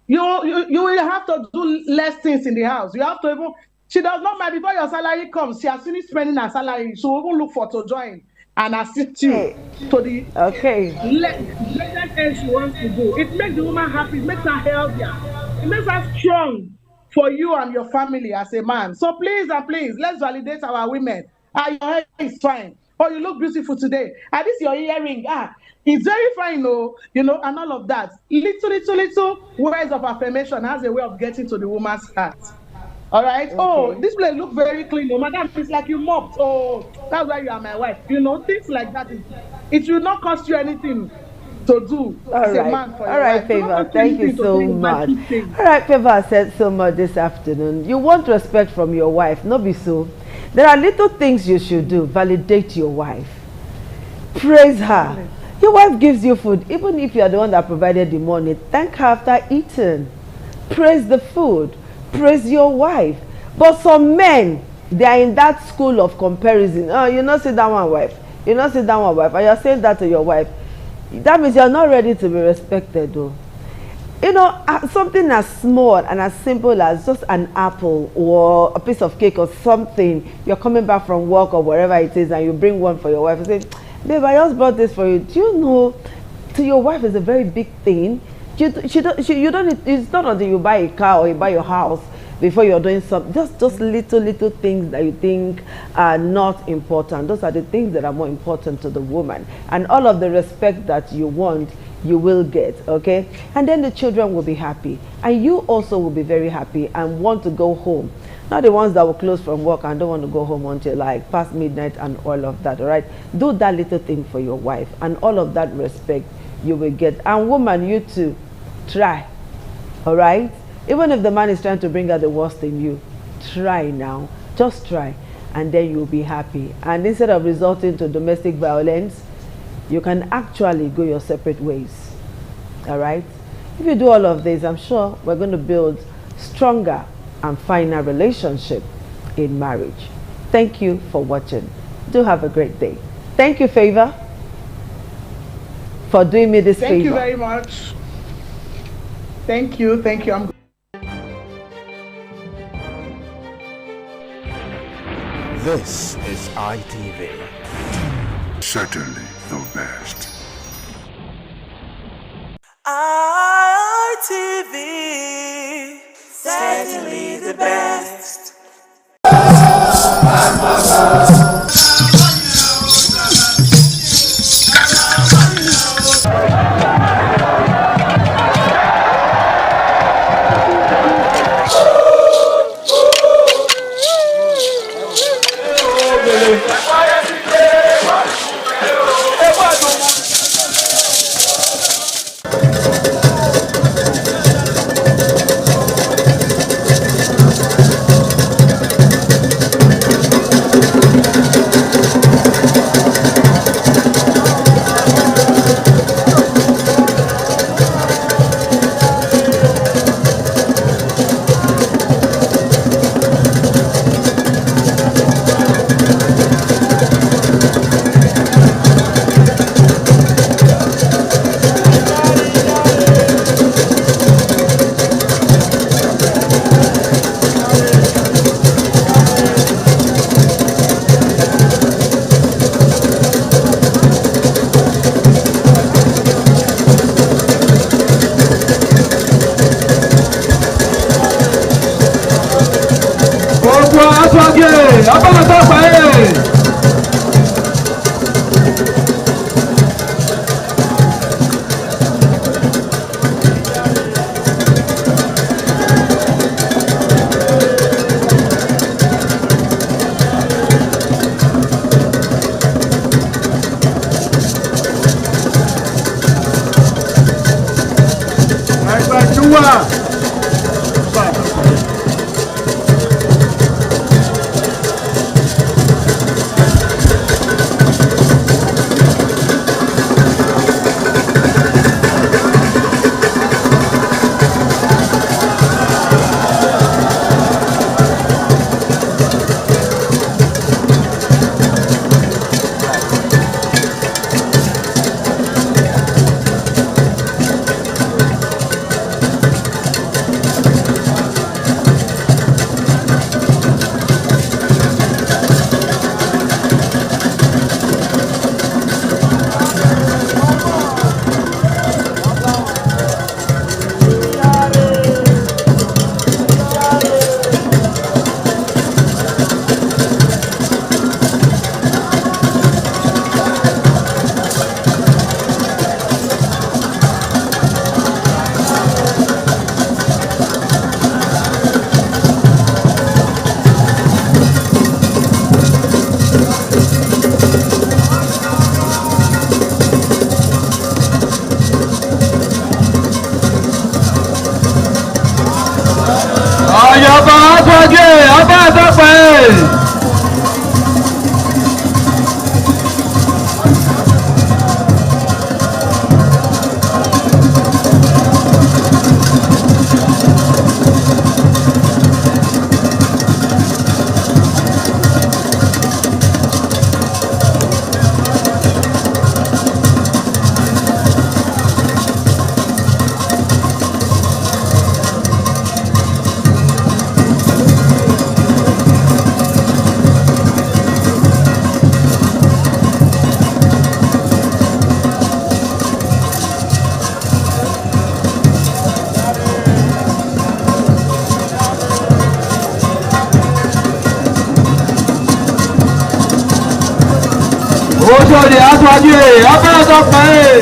You will have to do less things in the house. You have to even, she does not mind, before your salary comes, she has finished spending her salary, she will even look for to join and assist you to the greatest thing she wants to do. It makes the woman happy, it makes her healthier, it makes her strong for you and your family as a man. So please and please, let's validate our women. Your hair is fine. Oh, you look beautiful today. And this your earring. It's very fine, and all of that. Little words of affirmation has a way of getting to the woman's heart. All right. Okay. Oh, this place look very clean. Oh, madam, it's like you mopped. Oh, that's why you are my wife. Things like that. It will not cost you anything to do as a man for your wife. Favor, thank you so much. All right, Favor said so much this afternoon. You want respect from your wife, not be so. There are little things you should do. Validate your wife. Praise her. Your wife gives you food, even if you are the one that provided the money. Thank her after eating. Praise the food. Praise your wife. But some men, they are in that school of comparison. Oh, you not see that one wife. You not see that one wife. And you're saying that to your wife. That means you're not ready to be respected, though. Something as small and as simple as just an apple or a piece of cake or something. You're coming back from work or wherever it is and you bring one for your wife and say, babe, I just brought this for you. Do you know, to your wife is a very big thing You don't. It's not until you buy a car or you buy your house before you're doing something. Just little things that you think are not important. Those are the things that are more important to the woman. And all of the respect that you want, you will get, okay? And then the children will be happy. And you also will be very happy and want to go home. Not the ones that will close from work and don't want to go home until like past midnight and all of that, all right? Do that little thing for your wife and all of that respect you will get. And woman, you too, try, all right? Even if the man is trying to bring out the worst in you, try now. Just try, and then you'll be happy. And instead of resorting to domestic violence, you can actually go your separate ways, all right? If you do all of this, I'm sure we're going to build stronger and finer relationship in marriage. Thank you for watching. Do have a great day. Thank you, Favor, for doing me this favor. Thank you very much. Thank you. I'm This is ITV. Certainly the best. ITV, certainly the best. sóde aṣáájú ẹ̀ abẹ́rẹ́ sọ́kàn ẹ̀.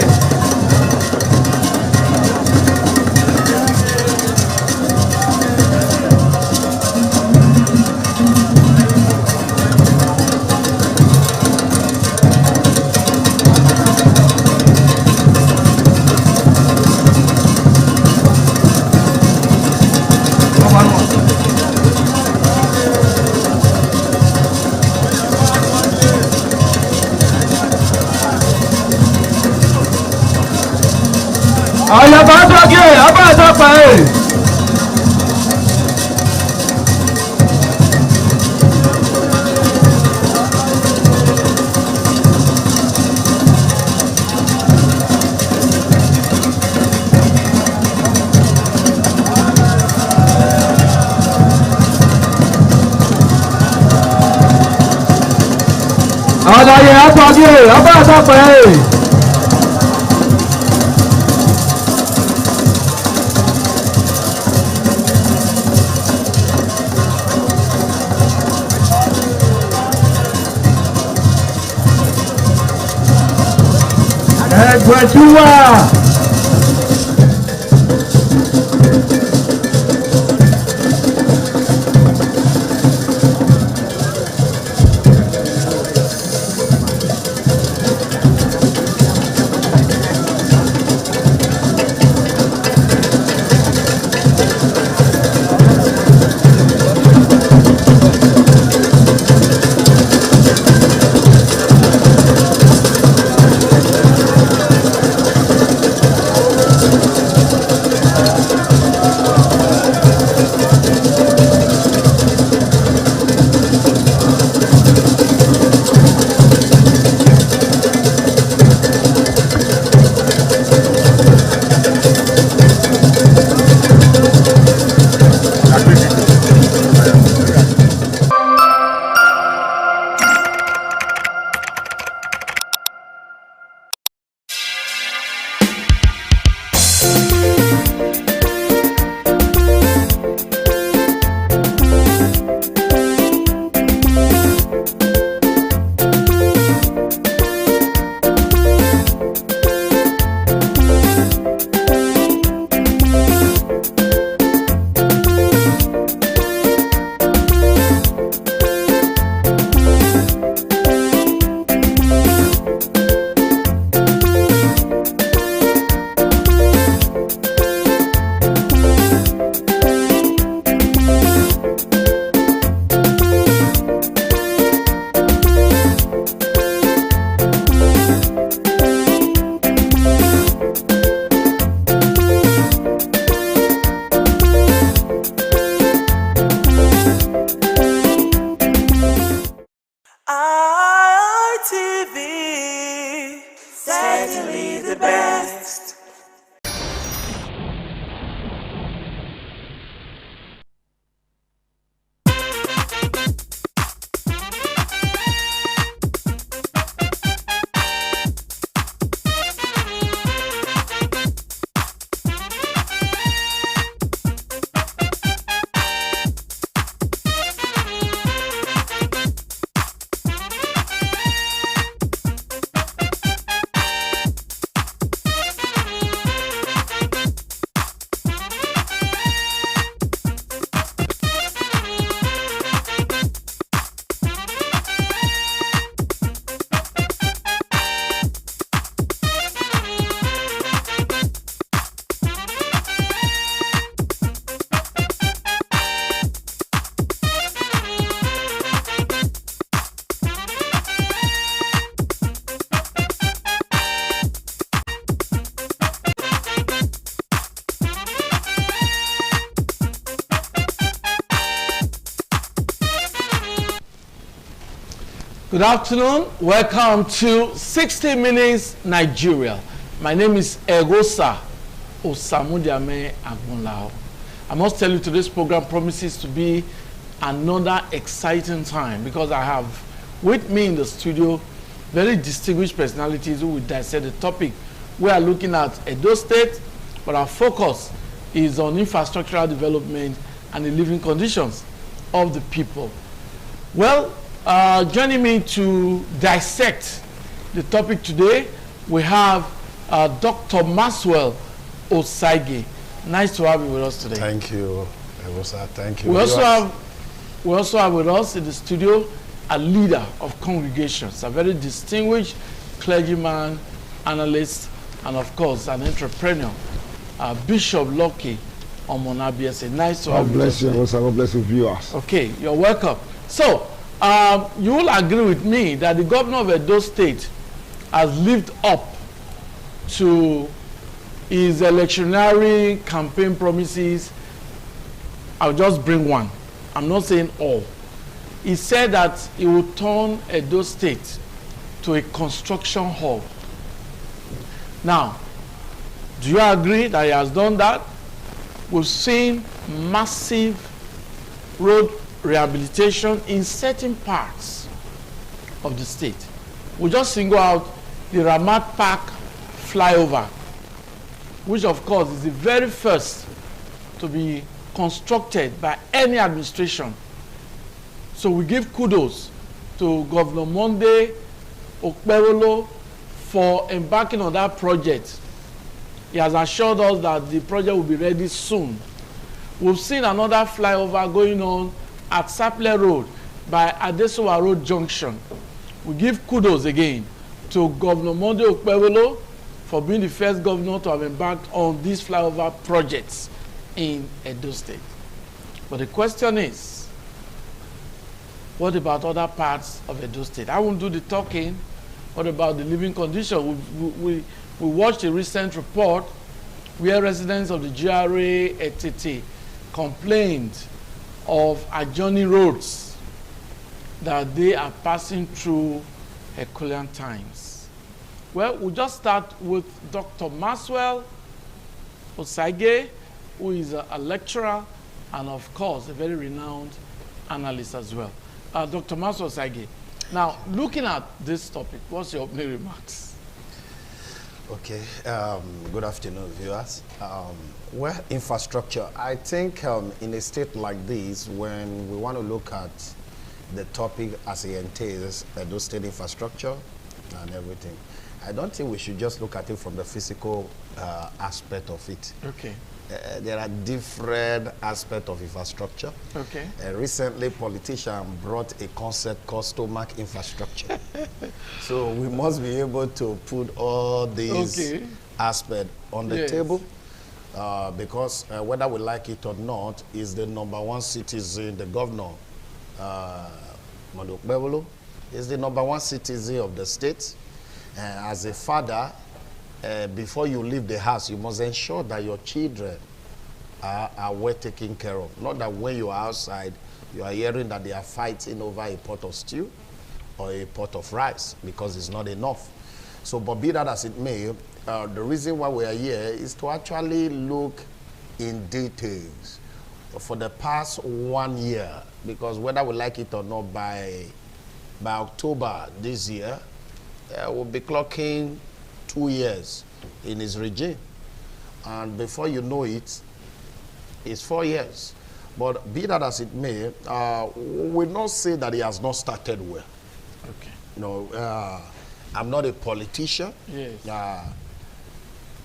Àyàbá sókè abẹ́rẹ́ sọ́kàn ẹ̀. Àlàyé àtọ́jú abẹ́rẹ́ sọ́kàn ẹ̀. Ẹgbẹ̀túwà. ITV, certainly the best. Good afternoon. Welcome to 60 Minutes Nigeria. My name is Egosa Osamudiame Agbonlao. I must tell you today's program promises to be another exciting time because I have with me in the studio very distinguished personalities who will dissect the topic. We are looking at Edo State, but our focus is on infrastructural development and the living conditions of the people. Well, joining me to dissect the topic today. We have Dr. Maxwell Osagie. Nice to have you with us today. Thank you, Ewosa. Thank you. We also have with us in the studio a leader of congregations, a very distinguished clergyman, analyst, and of course an entrepreneur, Bishop Lucky Omonabiese. Nice to have you. God bless you, Ewosa. God bless you, viewers. Okay, you're welcome. So, you will agree with me that the governor of Edo State has lived up to his electionary campaign promises. I'll just bring one. I'm not saying all. He said that he will turn Edo State to a construction hub. Now, do you agree that he has done that? We've seen massive road rehabilitation in certain parts of the state. We just single out the Ramat Park flyover, which of course is the very first to be constructed by any administration. So we give kudos to Governor Monday Okpebholo for embarking on that project. He has assured us that the project will be ready soon. We've seen another flyover going on at Saple Road by Adesowa Road Junction. We give kudos again to Governor Monday Okpebholo for being the first governor to have embarked on these flyover projects in Edo State. But the question is, what about other parts of Edo State? I won't do the talking. What about the living condition? We watched a recent report where residents of the GRA Etete complained of adjoining roads that they are passing through Herculean times. Well, we'll just start with Dr. Maxwell Osagie, who is a lecturer and, of course, a very renowned analyst as well. Dr. Maxwell Osagie, now, looking at this topic, what's your opening remarks? Okay, good afternoon, viewers. Well, infrastructure. I think in a state like this, when we want to look at the topic as it entails, those state infrastructure and everything, I don't think we should just look at it from the physical aspect of it. Okay. There are different aspects of infrastructure. Okay. Recently, politicians brought a concept called stomach infrastructure. So we must be able to put all these aspects on the table because whether we like it or not, is the #1 citizen, the governor, Monday Okpebholo, is the #1 citizen of the state. As a father, before you leave the house, you must ensure that your children are well taken care of. Not that when you are outside, you are hearing that they are fighting over a pot of stew or a pot of rice because it's not enough. So, but be that as it may, the reason why we are here is to actually look in details for the past 1 year, because whether we like it or not, by October this year, we'll be clocking 2 years in his regime, and before you know it, it's 4 years. But be that as it may, we will not say that he has not started well. Okay. You know, I'm not a politician. Yes.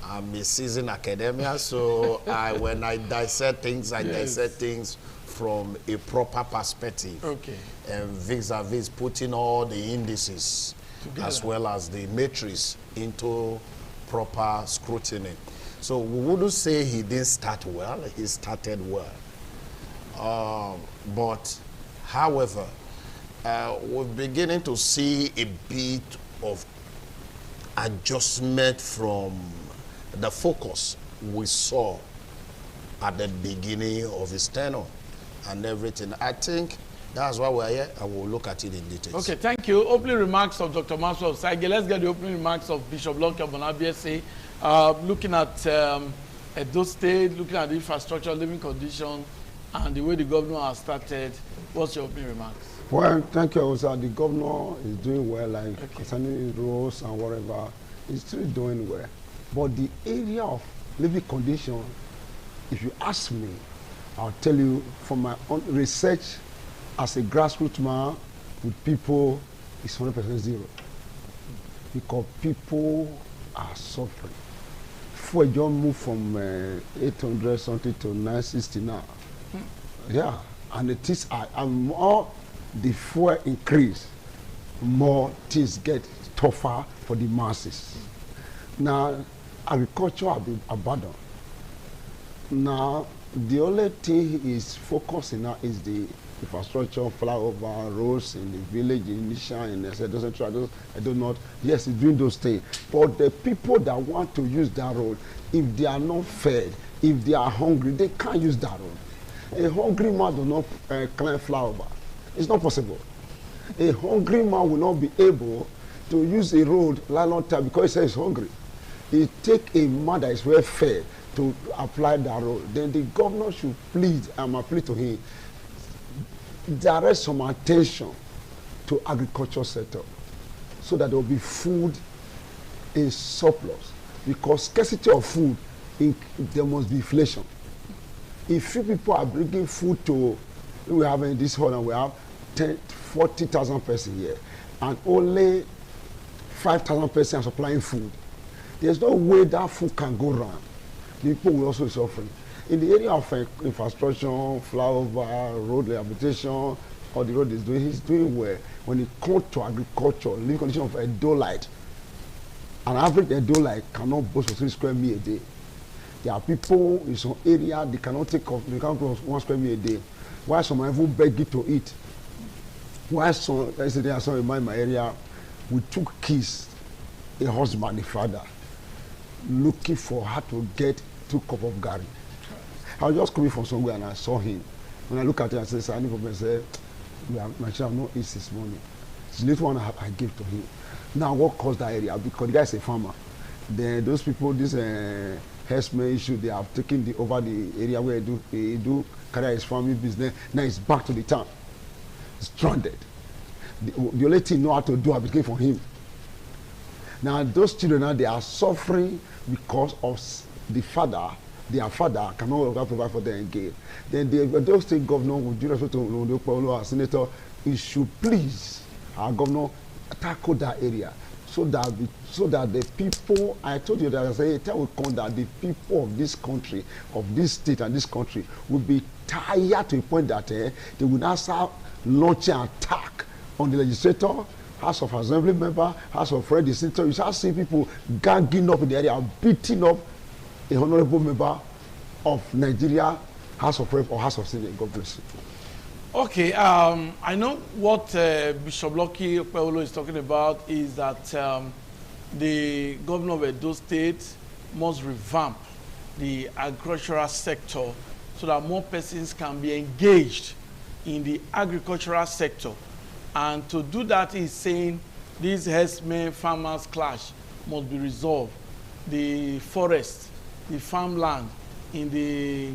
I'm a seasoned academia, so when I dissect things, I dissect things from a proper perspective. Okay. And vis-a-vis putting all the indices together, as well as the matrix into proper scrutiny. So we wouldn't say he didn't start well, he started well. But however, we're beginning to see a bit of adjustment from the focus we saw at the beginning of his tenure and everything. I think that's why we're here, and we'll look at it in detail. Okay, thank you. Opening remarks of Dr. Maxwell Osagie. Let's get the opening remarks of Bishop Lucky Omonabiese, looking at Edo State, looking at the infrastructure, living condition, and the way the governor has started. What's your opening remarks? Well, thank you, Osa. The governor is doing well, like concerning his roads and whatever. He's still doing well. But the area of living condition, if you ask me, I'll tell you from my own research as a grassroots man with people, it's 100% zero. because people are suffering. Fuel just moved from 800 something to 960 now. Yeah, and the things are, and more the fuel increase, more things get tougher for the masses. Now, agriculture have been abandoned. Now, the only thing is focusing now is the infrastructure, flyover, roads in the village, in Nisha, in Central, I don't know. Yes, it's doing those things. But the people that want to use that road, if they are not fed, if they are hungry, they can't use that road. A hungry man does not climb flyover. It's not possible. A hungry man will not be able to use a road long time because he says he's hungry. It take a man that is well fed to apply that road. Then the governor should plead, I'm appealing to him, direct some attention to agriculture sector so that there will be food in surplus, because scarcity of food, there must be inflation. If few people are bringing food to, we have in this hall and we have 40,000 persons here, and only 5,000 persons are supplying food, there's no way that food can go round. The people will also be suffering. In the area of infrastructure, flyover, road rehabilitation, all the road is doing, he's doing well. When it comes to agriculture, living condition of Edolite, an average Edolite cannot boast for 3 square meals a day. There are people in some area, they cannot take off, they can't go 1 square meal a day. Why some are even begging to eat? Why some, yesterday I saw in my area, we took kids, a husband, a father, looking for how to get 2 cups of gari. I was just coming from somewhere and I saw him. When I look at him, I said, I need to say, my child have not eaten this morning. It's the little one I gave to him. Now, what caused that area? Because the guy is a farmer. Then those people, this herdsmen issue, they have taken over the area where he do carry his farming business. Now it's back to the town. Stranded. The only thing know how to do, I became for him. Now, those children now, they are suffering because of the father. Their father cannot provide for them again. Then the state governor, with due respect to our senator, he should please our governor tackle that area so that the people, I told you that I say, tell come that the people of this country, of this state and this country will be tired to a point that they will now start launching attack on the legislator, House of Assembly member, House of Representatives, senator. You start seeing people ganging up in the area, beating up a honorable member of Nigeria, House of Rep or House of Senate. God bless you. Okay, I know what Bishop Lucky Okpebholo is talking about is that the governor of Edo State must revamp the agricultural sector so that more persons can be engaged in the agricultural sector. And to do that, he's saying this herdsmen farmers clash must be resolved. The forest, the farmland in the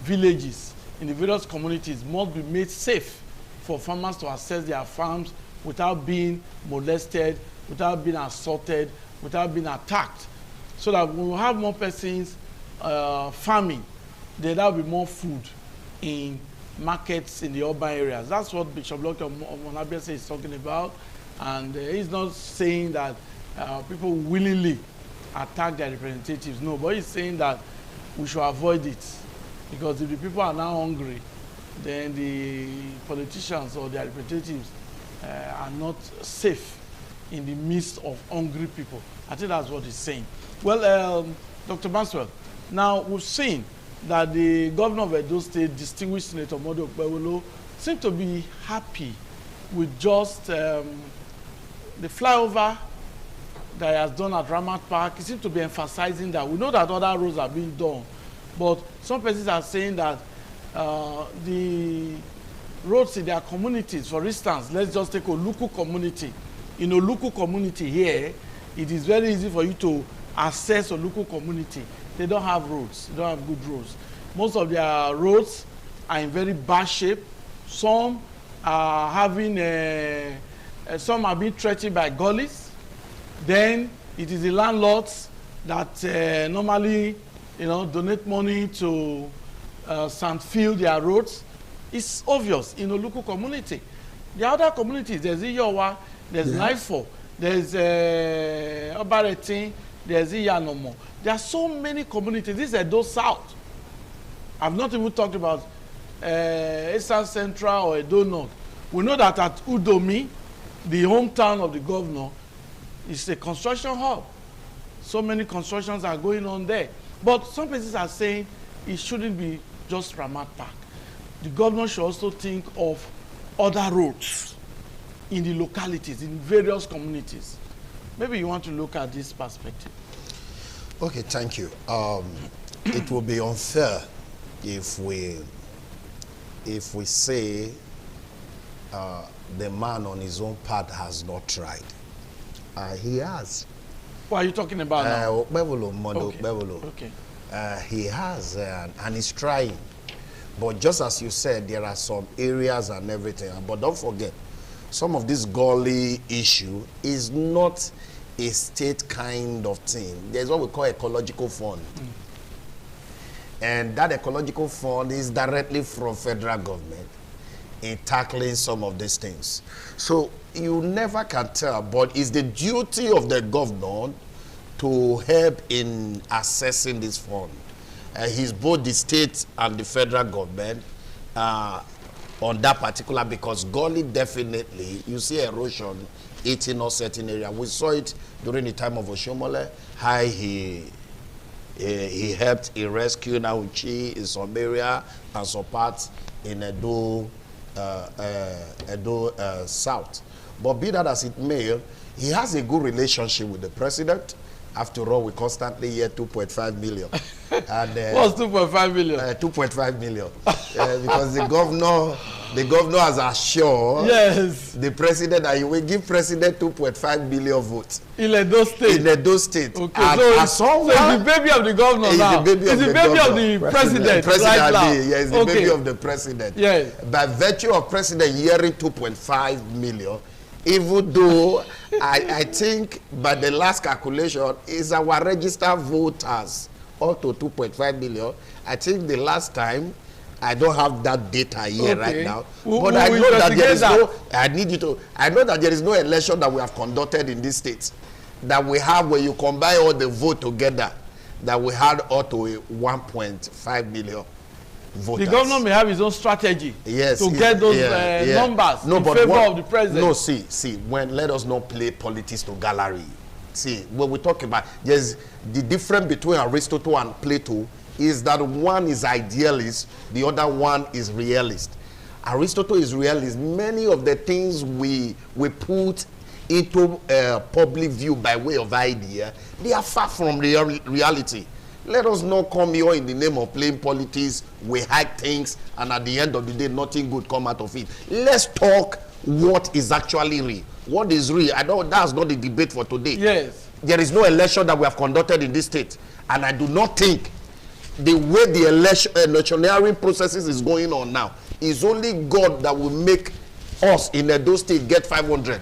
villages, in the various communities must be made safe for farmers to access their farms without being molested, without being assaulted, without being attacked. So that we will have more persons farming, then there will be more food in markets in the urban areas. That's what Bishop Lucky Omonabese is talking about. And he's not saying that people willingly attack their representatives. No, but he's saying that we should avoid it. Because if the people are now hungry, then the politicians or their representatives are not safe in the midst of hungry people. I think that's what he's saying. Well, Dr. Maxwell, now we've seen that the governor of Edo State, distinguished Senator Monday Okpebholo, seemed to be happy with just the flyover that he has done at Ramat Park. He seems to be emphasizing that. We know that other roads are being done, but some persons are saying that the roads in their communities, for instance, let's just take Oluku community. In Oluku community here, it is very easy for you to access Oluku community. They don't have roads. They don't have good roads. Most of their roads are in very bad shape. Some are having some are being threatened by gullies. Then it is the landlords that normally, donate money to sandfill their roads. It's obvious in the local community. The other communities, there's Iyowa, there's Naifo, there's Obaretin, there's Iyanomo. There are so many communities. This is Edo South. I've not even talked about Eastern Central or Edo North. We know that at Udomi, the hometown of the governor, is a construction hub. So many constructions are going on there. But some places are saying it shouldn't be just Ramat Park. The governor should also think of other roads in the localities, in various communities. Maybe you want to look at this perspective. Okay, thank you. It will be unfair if we say the man on his own part has not tried. He has. What are you talking about now? Okay. He has, and he's trying. But just as you said, there are some areas and everything. But don't forget, some of this gully issue is not a state kind of thing. There's what we call ecological fund. And that ecological fund is directly from federal government in tackling some of these things. So you never can tell, but it's the duty of the governor to help in assessing this fund. He's both the state and the federal government on that particular, because gully definitely, you see erosion eating or certain area. We saw it during the time of Oshomole, how he helped in rescue Nauchi in some area and some parts in Edo South. But be that as it may, he has a good relationship with the president. After all, we constantly hear 2.5 million. And, what's 2.5 million? 2.5 million. Because the governor has assured the president that he will give president 2.5 million votes. In Edo State? In Edo State. Okay, and so it's the baby of the governor now. It's the baby of the president right now. Yes, the baby of the president. Yes. By virtue of president hearing 2.5 million, even though I think by the last calculation is our registered voters up to 2.5 million. I think the last time, I don't have that data here right now, but I know that there is no. I know that there is no election that we have conducted in this state that we have where you combine all the vote together that we had up to 1.5 million voters. The governor may have his own strategy to get those numbers in favor of the president. No, see, let us not play politics to gallery. See, when we talk about, there's the difference between Aristotle and Plato is that one is idealist, the other one is realist. Aristotle is realist. Many of the things we put into public view by way of idea, they are far from reality. Let us not come here in the name of playing politics, we hide things, and at the end of the day, nothing good come out of it. Let's talk what is actually real. What is real? I know that's not the debate for today. Yes. There is no election that we have conducted in this state, and I do not think the way the electioneering processes is going on now is only God that will make us in Edo State get 500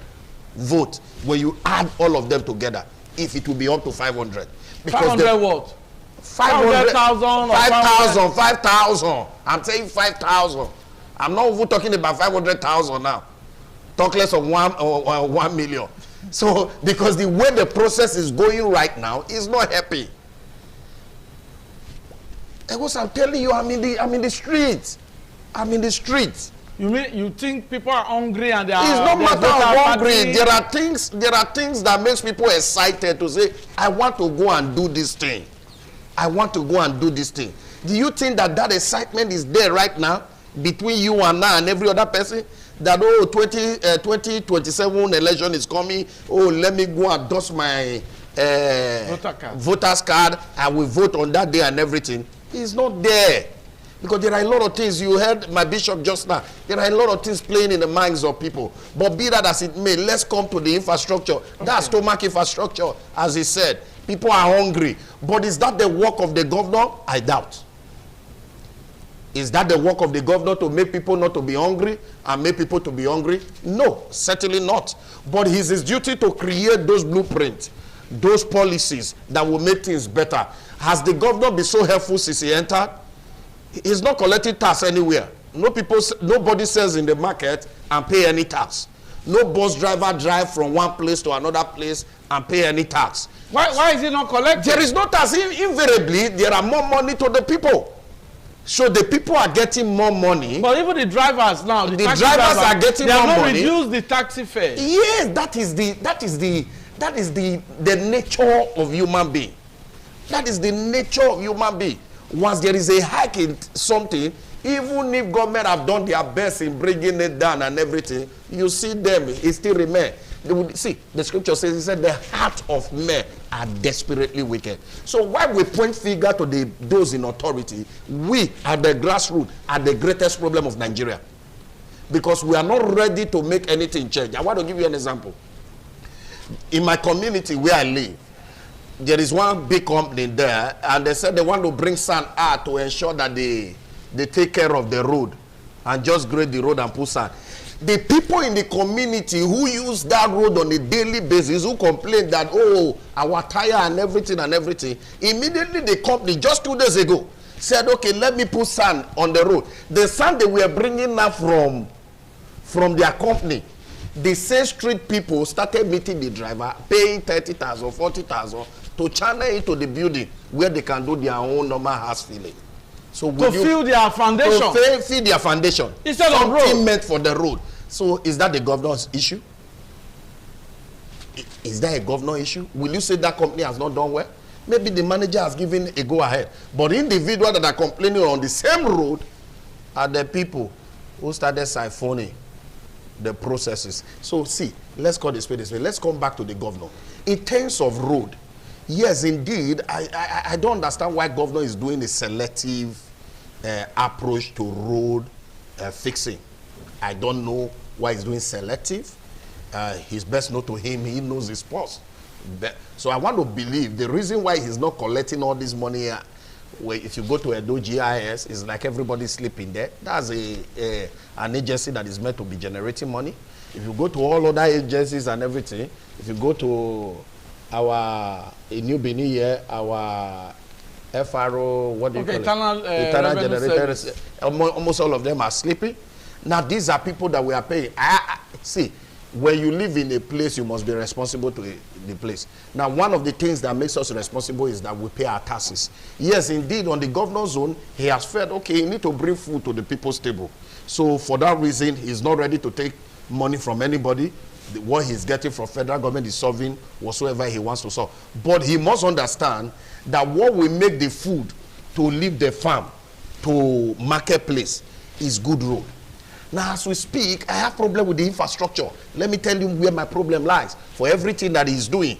votes when you add all of them together, if it will be up to 500. 500 what? 500,000 5,000. I'm saying 5,000. I'm not even talking about 500,000 now. Talk less of 1 million. So, because the way the process is going right now is not happy. Because I'm telling you, I'm in the streets. I'm in the streets. You mean you think people are hungry and they are? It's not matter of hungry. There are things that makes people excited to say, I want to go and do this thing. I want to go and do this thing. Do you think that excitement is there right now between you and I and every other person? That 2027 election is coming. Oh, let me go and dust my voter's card. I will vote on that day and everything. It's not there. Because there are a lot of things, you heard my bishop just now, there are a lot of things playing in the minds of people. But be that as it may, let's come to the infrastructure. Okay. That's stomach infrastructure, as he said. People are hungry. But is that the work of the governor? I doubt. Is that the work of the governor to make people not to be hungry and make people to be hungry? No, certainly not. But it's his duty to create those blueprints, those policies that will make things better. Has the governor been so helpful since he entered? He's not collecting tax anywhere. Nobody sells in the market and pay any tax. No bus driver drive from one place to another place and pay any tax. Why is it not collected? There is no tax. Invariably, there are more money to the people. So the people are getting more money. But even the drivers now, the drivers are getting more money. They have not reduced the taxi fare. Yes, that is the nature of human being. That is the nature of human being. Once there is a hike in something, even if government have done their best in bringing it down and everything, you see them, it still remain. They would see, the scripture says, it said the heart of men are desperately wicked. So why we point finger to those in authority, we at the grassroots are the greatest problem of Nigeria. Because we are not ready to make anything change. I want to give you an example. In my community where I live, there is one big company there, and they said they want to bring sand out to ensure that they take care of the road and just grade the road and put sand. The people in the community who use that road on a daily basis, who complain that, oh, our tire and everything, immediately the company, just 2 days ago, said, okay, let me put sand on the road. The sand they were bringing now from their company, the same street people started meeting the driver, paying 30,000, 40,000 to channel into the building where they can do their own normal house filling. So to fill their foundation. To fill their foundation. Instead of road. Something meant for the road. So is that the governor's issue? Is that a governor issue? Will you say that company has not done well? Maybe the manager has given a go ahead. But individuals that are complaining on the same road are the people who started siphoning the processes. So see, let's call this way. Let's come back to the governor. In terms of road, yes, indeed, I don't understand why governor is doing a selective approach to road fixing. I don't know why he's doing selective. He's best known to him. He knows his pulse. So I want to believe the reason why he's not collecting all this money, where if you go to Edo GIS, it's like everybody's sleeping there. That's an agency that is meant to be generating money. If you go to all other agencies and everything, if you go to our New Benin here, our FRO, what do you call it? Internal generators. Almost all of them are sleeping. Now these are people that we are paying. See, when you live in a place, you must be responsible to the place. Now, one of the things that makes us responsible is that we pay our taxes. Yes, indeed, on the governor's zone, he has felt, okay, you need to bring food to the people's table. So for that reason, he's not ready to take money from anybody. What he's getting from federal government is solving whatsoever he wants to solve. But he must understand that what will make the food to leave the farm to marketplace is good road. Now, as we speak, I have problem with the infrastructure. Let me tell you where my problem lies. For everything that he's doing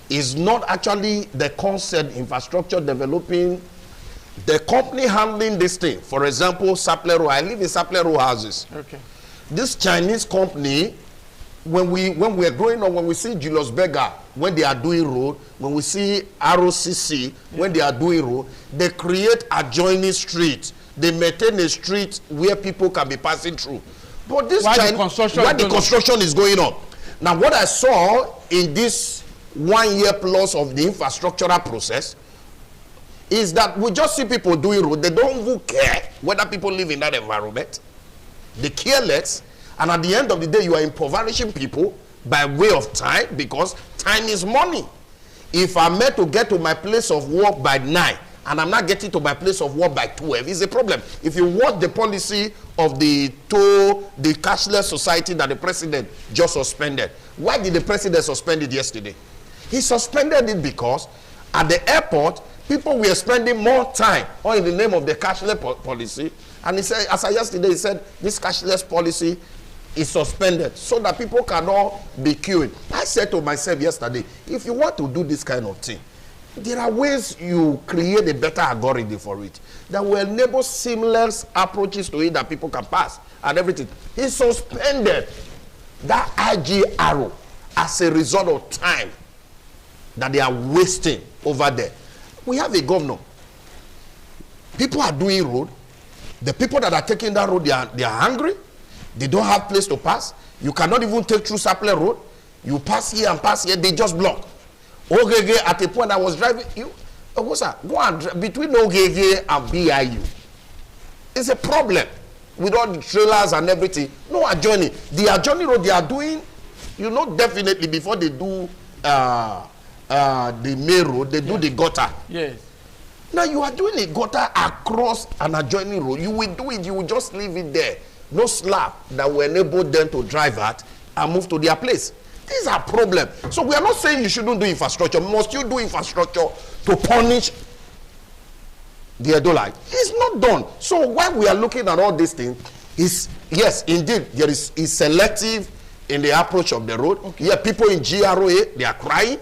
is not actually the concept infrastructure developing, the company handling this thing. For example, Saplero. I live in Saplero houses. Okay. This Chinese company, when we are growing up, when we see Julius Berger, when they are doing road, when we see ROCC, when they are doing road, they create adjoining streets. They maintain a street where people can be passing through. But this the construction is going on. Now, what I saw in this 1 year plus of the infrastructural process is that we just see people doing road. They don't even care whether people live in that environment. They care less. And at the end of the day, you are impoverishing people by way of time, because time is money. If I'm meant to get to my place of work by 9, and I'm not getting to my place of work by 12, it's a problem. If you watch the policy of the cashless society that the president just suspended, why did the president suspend it yesterday? He suspended it because at the airport, people were spending more time all in the name of the cashless policy. And he said, as I yesterday, he said, this cashless policy is suspended so that people cannot be queuing. I said to myself yesterday, if you want to do this kind of thing, there are ways you create a better algorithm for it that will enable seamless approaches to it that people can pass and everything. He suspended that IGRO as a result of time that they are wasting over there. We have a governor. People are doing road. The people that are taking that road, they are hungry. They don't have place to pass. You cannot even take through Sapler Road. You pass here and pass here, they just block. Ogege, at a point I was driving, go and between Ogege and BIU. It's a problem with all the trailers and everything. No adjoining. The adjoining road they are doing, you know, definitely before they do the main road, they do the gutter. Yes. Now you are doing a gutter across an adjoining road. You will do it, you will just leave it there. No slab that will enable them to drive at and move to their place. These are problems. So we are not saying you shouldn't do infrastructure. Must you do infrastructure to punish the Edolite? It's not done. So while we are looking at all these things, is yes, indeed, there is selective in the approach of the road. Okay. Yeah, people in GROA, they are crying.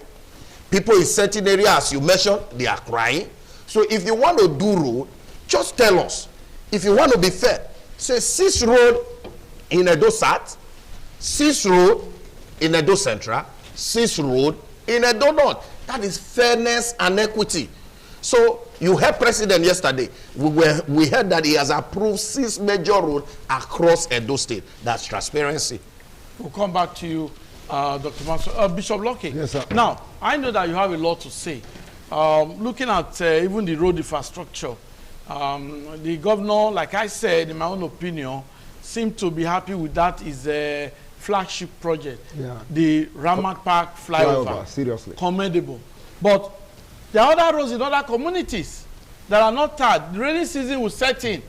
People in certain areas, as you mentioned, they are crying. So if you want to do road, just tell us. If you want to be fair, say 6 road in Edo South, 6 road in Edo Central, 6 road in Edo North. That is fairness and equity. So you heard President yesterday. We heard that he has approved 6 major roads across Edo State. That's transparency. We'll come back to you, Dr. Mansur. Bishop Lucky. Yes, sir. Now, I know that you have a lot to say. Looking at even the road infrastructure, the governor, like I said, in my own opinion, seemed to be happy with that. Is a flagship project. Yeah. The Ramat Park flyover. Seriously. Commendable. But there are other roads in other communities that are not tarred. The rainy season will set in,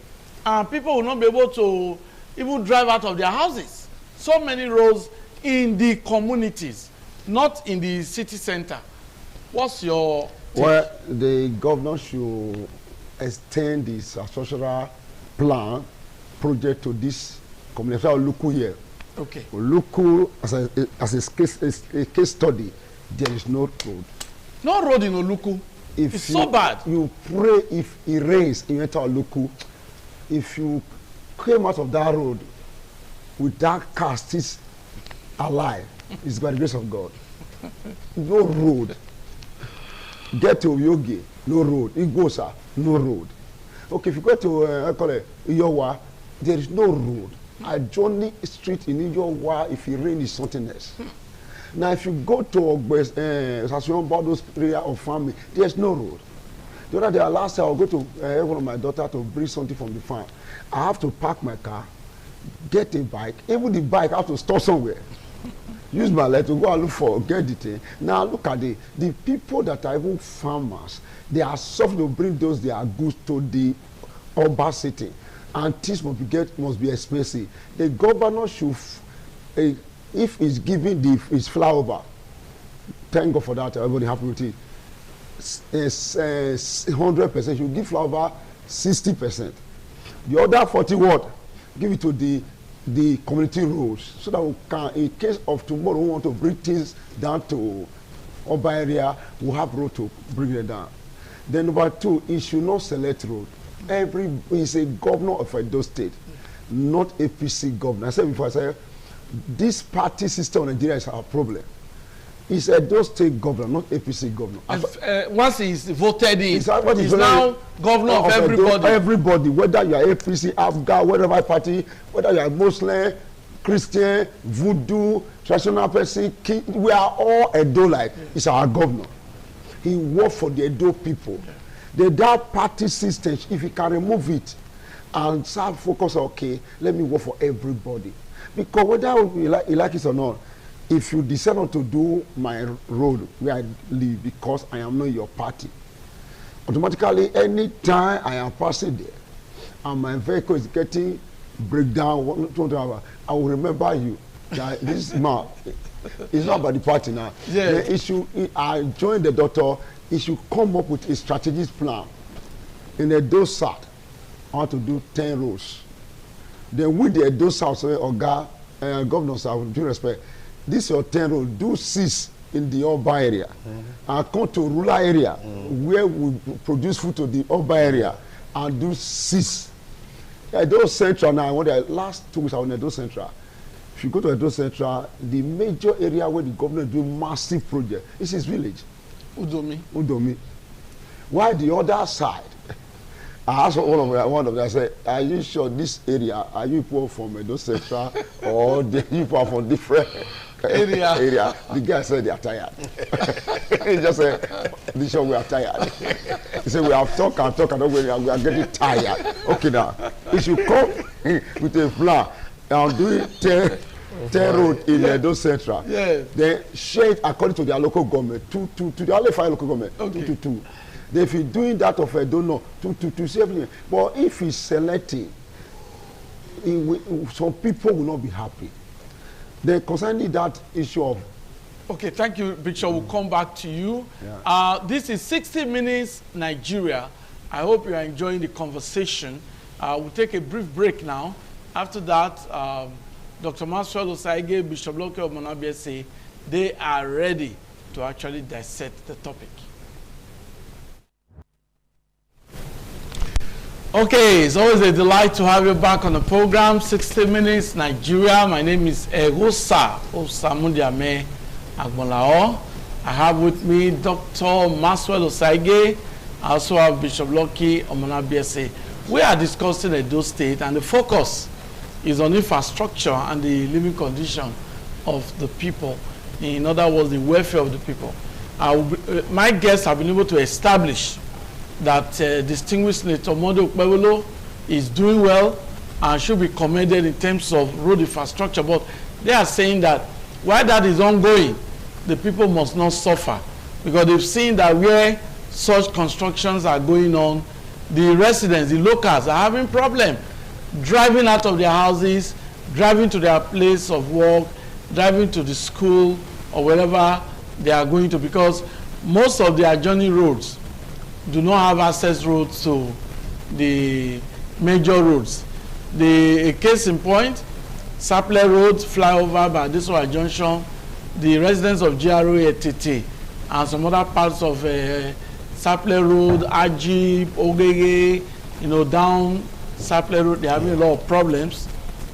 and people will not be able to even drive out of their houses. So many roads in the communities, not in the city center. What's your take? Well, the governor should extend this structural plan project to this community. Oluku here. Okay. Oluku, as a case study, there is no road. No road in Oluku. It's so bad. You pray if it rains in Oluku. If you came out of that road with that car still alive, it's by the grace of God. No road. Get to Yogi, no road. Igosa, no road. Okay, if you go to I call it Iyowa, there is no road. A Johnny Street in Iyowa, if it rains, is something else. Now, if you go to Sassuon Bordeaux area of farming, there's no road. The other day, last year, I'll go to one of my daughter to bring something from the farm. I have to park my car, get a bike. Even the bike, I have to stop somewhere. Use my leg to go and look for, get the thing. Now, look at the people that are even farmers. They are suffering to bring those their goods to the urban city. And things must be expensive. The governor should, if he's giving his flyover, thank God for that, everybody happy with it. 100%, you give flyover 60%. The other 40 what? Give it to the community roads, so that we can, in case of tomorrow, we want to bring things down to urban area, we have road to bring it down. Then number 2, he should not select road. He's a governor of Edo State, not APC governor. I said before, I said, this party system in Nigeria is our problem. He's Edo State governor, not APC governor. Once he's voted in, he's now governor of everybody. Everybody, whether you are APC, Afghan, whatever party, whether you are Muslim, Christian, Voodoo, traditional person, king, we are all Edo-like. He's our governor. He worked for the Edo people. That party system, if he can remove it and start focus, okay, let me work for everybody. Because whether you like it or not, if you decide not to do my road where I live because I am not your party, automatically anytime I am passing there and my vehicle is getting breakdown, I will remember you. That this man is not about the party now. Yes. The issue, I joined the doctor, he should come up with a strategic plan. In Edo South, I want to do 10 roads. Then with the Edo South, governors, I with due respect, this your 10 road, do 6 in the urban area, and come to rural area where we produce food to the urban area, and do 6. Edo Central now, the last 2 weeks I was in Edo Central. If you go to Edo Central, the major area where the government do massive project is his village. Udomi. While the other side, I asked one of them, I said, are you sure this area, are you people from Edo Central or you people from different area? The guy said they are tired. He just said, Bishop, we are tired. He said, we have talked and we are getting tired. Okay now, if you come with a plan doing 10 road in Edo Central. Yes. They share it according to their local government. 2. They only 5 local government. Okay. 2. If you're doing that of Edo, no, 2. Everything. But if he's selecting, some people will not be happy. Then concerning that issue of. Okay, thank you, Bishop. We'll come back to you. Yeah. This is 60 Minutes Nigeria. I hope you are enjoying the conversation. We'll take a brief break now. After that, Dr. Maxwell Osaige, Bishop Loke of Monabiese, they are ready to actually dissect the topic. Okay, it's always a delight to have you back on the program, 60 Minutes Nigeria. My name is Egosa Osamudiame Agbonlao. I have with me Dr. Maxwell Osaige. I also have Bishop Loki Omonabiese. We are discussing Edo State, and the focus is on infrastructure and the living condition of the people. In other words, the welfare of the people. My guests have been able to establish that distinguished Senator Monday Okpebholo is doing well and should be commended in terms of road infrastructure. But they are saying that while that is ongoing, the people must not suffer, because they've seen that where such constructions are going on, the residents, the locals are having problems driving out of their houses, driving to their place of work, driving to the school or wherever they are going to, because most of the adjoining roads do not have access roads to the major roads. A case in point, Sapele Road, flyover by Adesowa Junction, the residents of GRA Etete and some other parts of Sapele Road, Ajib, Ogege, down Sapele Road, they're having a lot of problems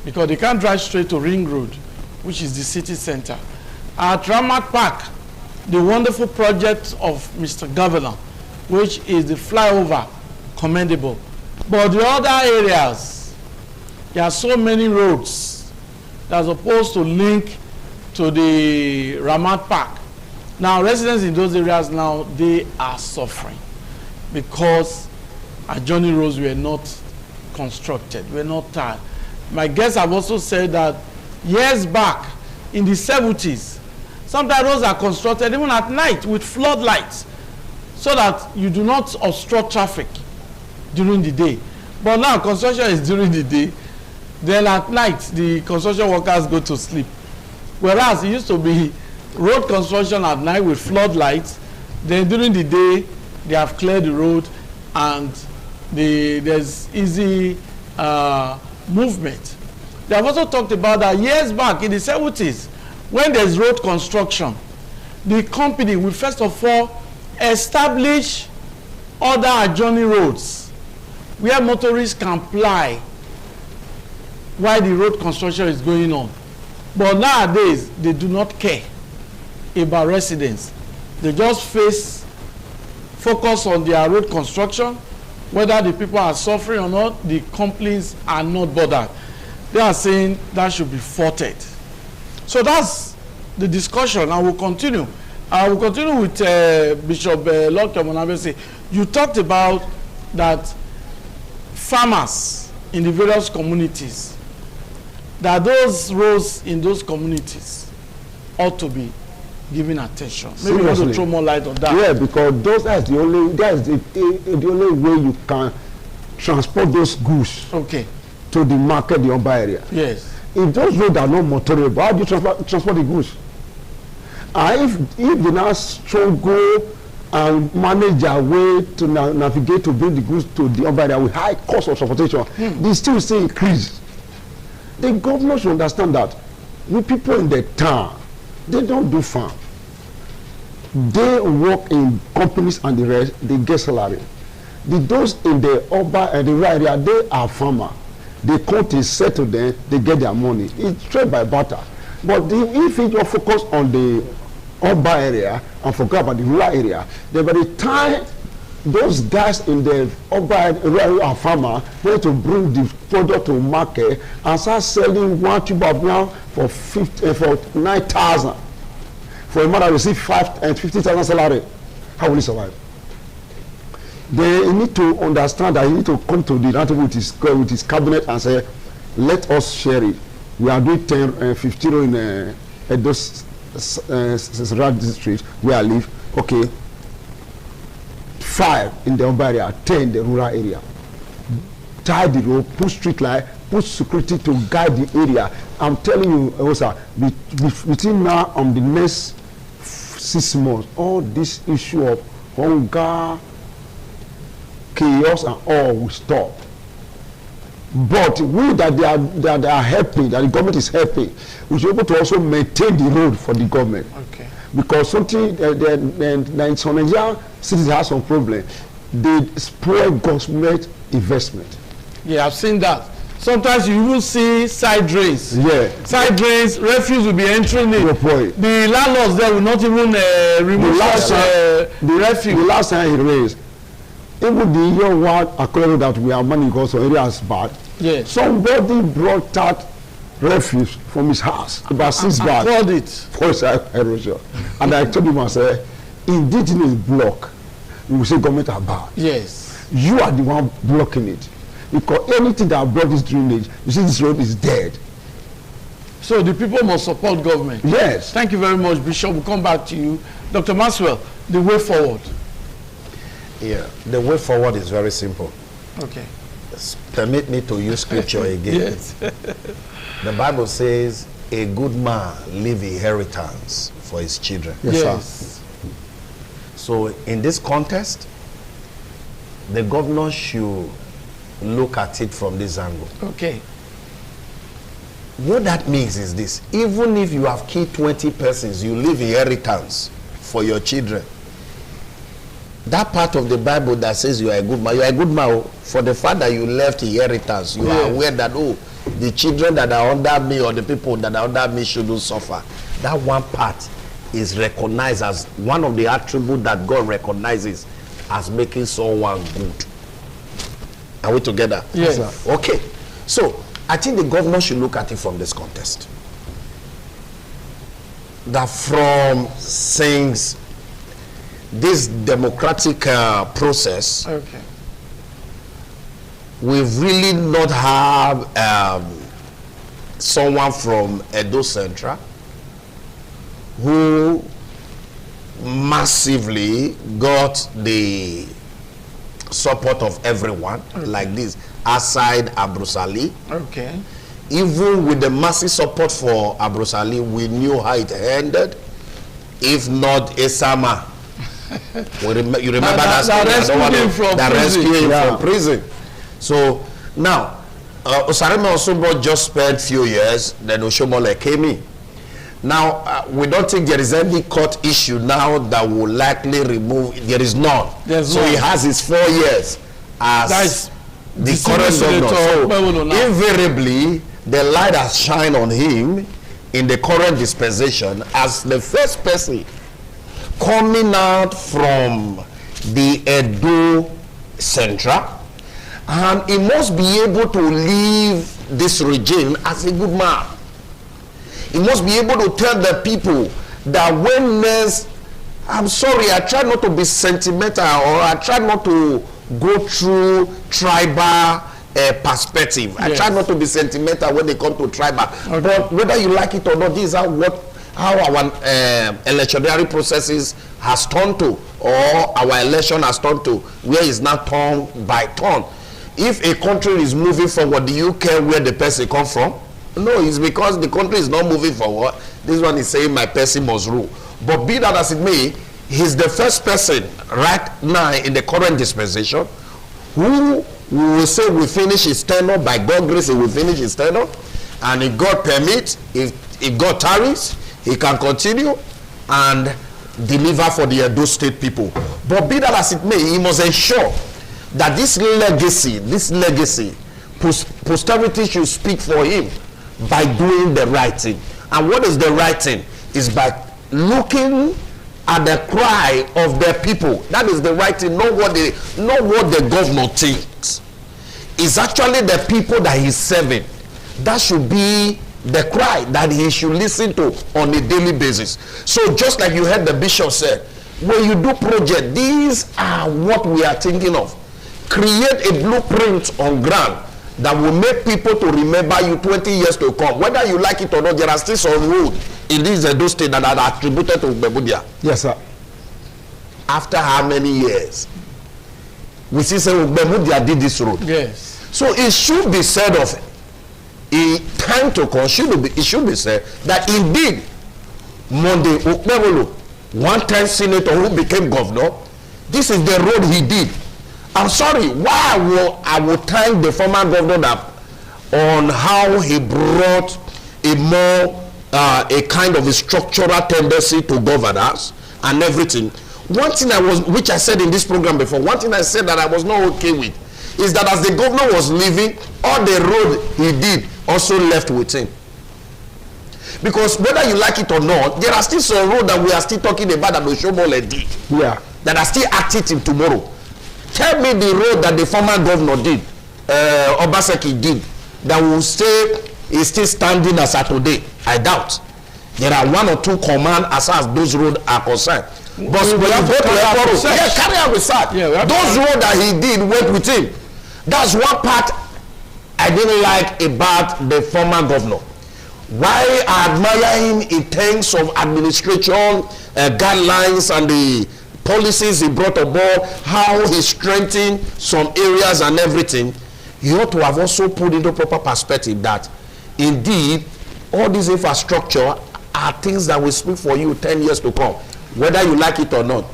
because they can't drive straight to Ring Road, which is the city center. At Ramat Park, the wonderful project of Mr. Governor, which is the flyover, commendable. But the other areas, there are so many roads that are supposed to link to the Ramat Park. Now, residents in those areas now, they are suffering because adjoining roads were not constructed, were not tied. My guests have also said that years back, in the 70s, sometimes roads are constructed even at night with floodlights, so that you do not obstruct traffic during the day. But now construction is during the day, then at night the construction workers go to sleep. Whereas it used to be road construction at night with floodlights, then during the day they have cleared the road and there's easy movement. They have also talked about that years back in the 70s, when there's road construction, the company will first of all establish other adjoining roads where motorists can ply while the road construction is going on. But nowadays, they do not care about residents. They just focus on their road construction. Whether the people are suffering or not, the companies are not bothered. They are saying that should be thwarted. So that's the discussion. I will continue. I will continue with Bishop Loke Omonabiese. You talked about that farmers in the various communities, that those roads in those communities ought to be given attention. Maybe you want to throw more light on that. Yeah, because that's the only way you can transport those goods to the market, the urban area. Yes. If those roads are not motorable, how do you transport the goods? If they now struggle and manage their way to navigate to bring the goods to the urban area with high cost of transportation, they still say increase. The government should understand that we people in the town, they don't do farm. They work in companies and the rest, they get salary. Those in the urban and the rural area, they are farmer. They come to settle them, they get their money. It's trade by barter. But if you focus on the urban area and forget about the rural area, then by the time those guys in the urban rural and farmer want to bring the product to market and start selling one tube of ground for 9,000, for a man that receive 50,000 salary, how will he survive? They need to understand that he need to come to the table with his cabinet and say, let us share it. we are doing 15 in Edo district where I live. Okay, 5 in the urban area, 10 in the rural area. Tie the road, put street light, put security to guide the area. I'm telling you, also, between now and the next 6 months, all this issue of hunger, chaos, and all will stop. But we that they are helping, that the government is helping, we should be able to also maintain the road for the government. Okay. Because something some Nigerian cities have some problem. They spoil government investment. Yeah, I've seen that. Sometimes you will see side drains. Yeah. Side drains, refuse will be entering it. The landlords there will not even remove the refuse. The last time he raised, even the year one according that we are money because some areas bad. Yes. Somebody brought out refuse from his house about 6 bags. I called it. For erosion. And I told him, I said, indigenous block, you will say government are bad. Yes. You are the one blocking it. Because anything that block this drainage, you see this road is dead. So the people must support government. Yes. Thank you very much, Bishop. We'll come back to you. Dr. Maxwell, the way forward. Yeah, the way forward is very simple. Okay. Permit me to use scripture again. Yes. The Bible says, a good man leave inheritance for his children. Yes. Sir. So in this context, the governor should look at it from this angle. Okay. What that means is this: even if you have killed 20 persons, you leave inheritance for your children. That part of the Bible that says you are a good man, you are a good man. For the fact that you left inheritance, you are aware that, oh, the children that are under me or the people that are under me shouldn't suffer. That one part is recognized as one of the attributes that God recognizes as making someone good. Are we together? Yes. Okay. So I think the governor should look at it from this context. That from things, this democratic process, okay, we've really not have someone from Edo Central who massively got the support of everyone, like this, aside Abrusali. Okay. Even with the massive support for Abrusali, we knew how it ended. If not Esama. You remember that story? That rescued him from prison. So now, Osareme Osumbo just spent few years, then Oshomole came in. Now, we don't think there is any court issue now that will likely remove. There is none. So he has his 4 years as the current governor. So invariably, the light has shined on him in the current dispensation as the first person coming out from the Edo Central, and he must be able to leave this regime as a good man. He must be able to tell the people that when next, I'm sorry, I try not to be sentimental, or I try not to go through tribal perspective. Yes. I try not to be sentimental when they come to tribal. Okay. But whether you like it or not, this is how our electionary processes has turned to, or our election has turned to, where it's now turn by turn. If a country is moving forward, do you care where the person comes from? No, it's because the country is not moving forward. This one is saying my person must rule. But be that as it may, he's the first person right now in the current dispensation who will say we finish his tenure. By God's grace, he will finish his tenure. And if God permits, if God tarries, he can continue and deliver for the Edo State people. But be that as it may, he must ensure that this legacy, posterity should speak for him by doing the right thing. And what is the right thing? Is by looking at the cry of the people. That is the right thing, not what the governor thinks. It's actually the people that he's serving. That should be the cry that he should listen to on a daily basis. So just like you heard the bishop said, when you do project, these are what we are thinking of. Create a blueprint on ground that will make people to remember you 20 years to come. Whether you like it or not, there are still some road in this Edo state that are attributed to Ugbemudia. Yes, sir. After how many years? We see say Ugbemudia did this road. Yes. So it should be said of in time to come, it should be said that indeed Monday Okpebholo, one-time senator who became governor, this is the road he did. I'm sorry, why I will thank the former governor on how he brought a more a kind of a structural tendency to governance and everything. One thing which I said in this program before, one thing I said that I was not okay with is that as the governor was leaving, all the road he did also left with him. Because whether you like it or not, there are still some road that we are still talking about that Oshomole did. Yeah. That are still active till tomorrow. Tell me the road that the former governor did, Obaseki did, that will say is still standing as at today. I doubt. There are one or two command as far as those roads are concerned. But when you go to airport, carry out research. Those roads that he did went with him. That's one part I didn't like about the former governor. Why I admire him in terms of administration, guidelines, and the policies he brought aboard, how he strengthened some areas and everything, he ought to have also put into proper perspective that indeed all this infrastructure are things that will speak for you 10 years to come. Whether you like it or not,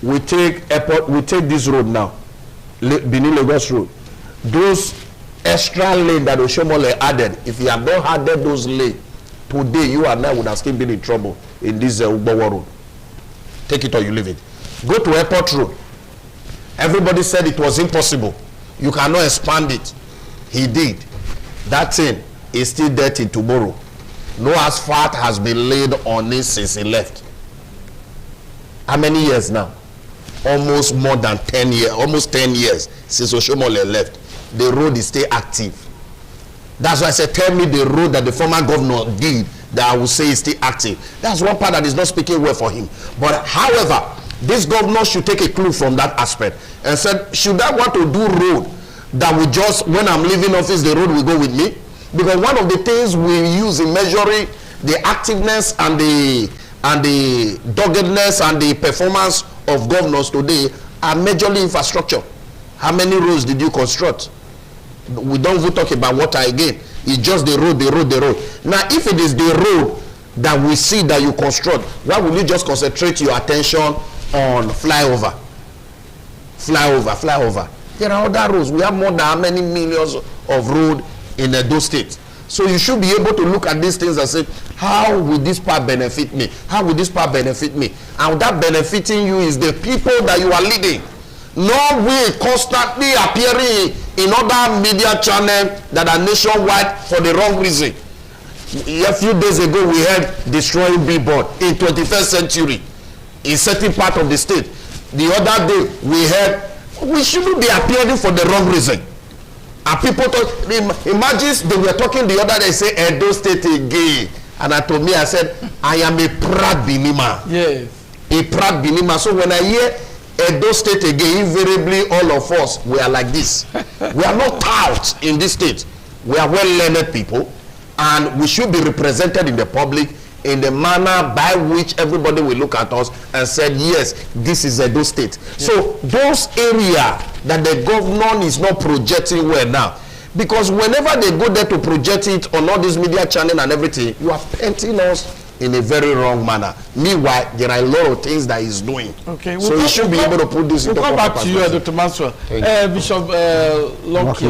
we take this road now, Benin Lagos Road. Those extra lane that Oshomole added, if you have not added those lanes, today you and I would have still been in trouble in this Ugbowo Road. Take it or you leave it. Go to Airport Road. Everybody said it was impossible. You cannot expand it. He did. That thing is still there till tomorrow. No asphalt has been laid on it since he left. How many years now? Almost more than 10 years, almost 10 years since Oshomole left. The road is still active. That's why I said, tell me the road that the former governor did that I will say is still active. That's one part that is not speaking well for him. But however, this governor should take a clue from that aspect and said, should I want to do road that will just, when I'm leaving office, the road will go with me? Because one of the things we use in measuring the activeness and the doggedness and the performance of governors today are majorly infrastructure. How many roads did you construct? We don't even talk about water again. It's just the road, the road, the road. Now, if it is the road that we see that you construct, why will you just concentrate your attention on flyover? Flyover. There are other roads. We have more than how many millions of roads in those states. So you should be able to look at these things and say, how will this part benefit me? How will this part benefit me? And that benefiting you is the people that you are leading. No way constantly appearing in other media channels that are nationwide for the wrong reason. A few days ago, we heard destroying billboard in 21st century in certain part of the state. The other day, we heard we shouldn't be appearing for the wrong reason. And people talk, imagine they were talking the other day, say Edo State again. And I told me, I said, I am a proud Binima. Yes. A proud Binima. So when I hear Edo State again, invariably all of us, we are like this. We are not touts in this state. We are well-learned people, and we should be represented in the public in the manner by which everybody will look at us and said, yes, this is Edo State. Yeah. So those areas that the governor is not projecting well now, because whenever they go there to project it on all these media channels and everything, you are painting us in a very wrong manner. Meanwhile, there are a lot of things that he's doing. Okay, so you should be able to put this into proper perspective. We'll come back to you, Dr. Maxwell. Bishop Locke,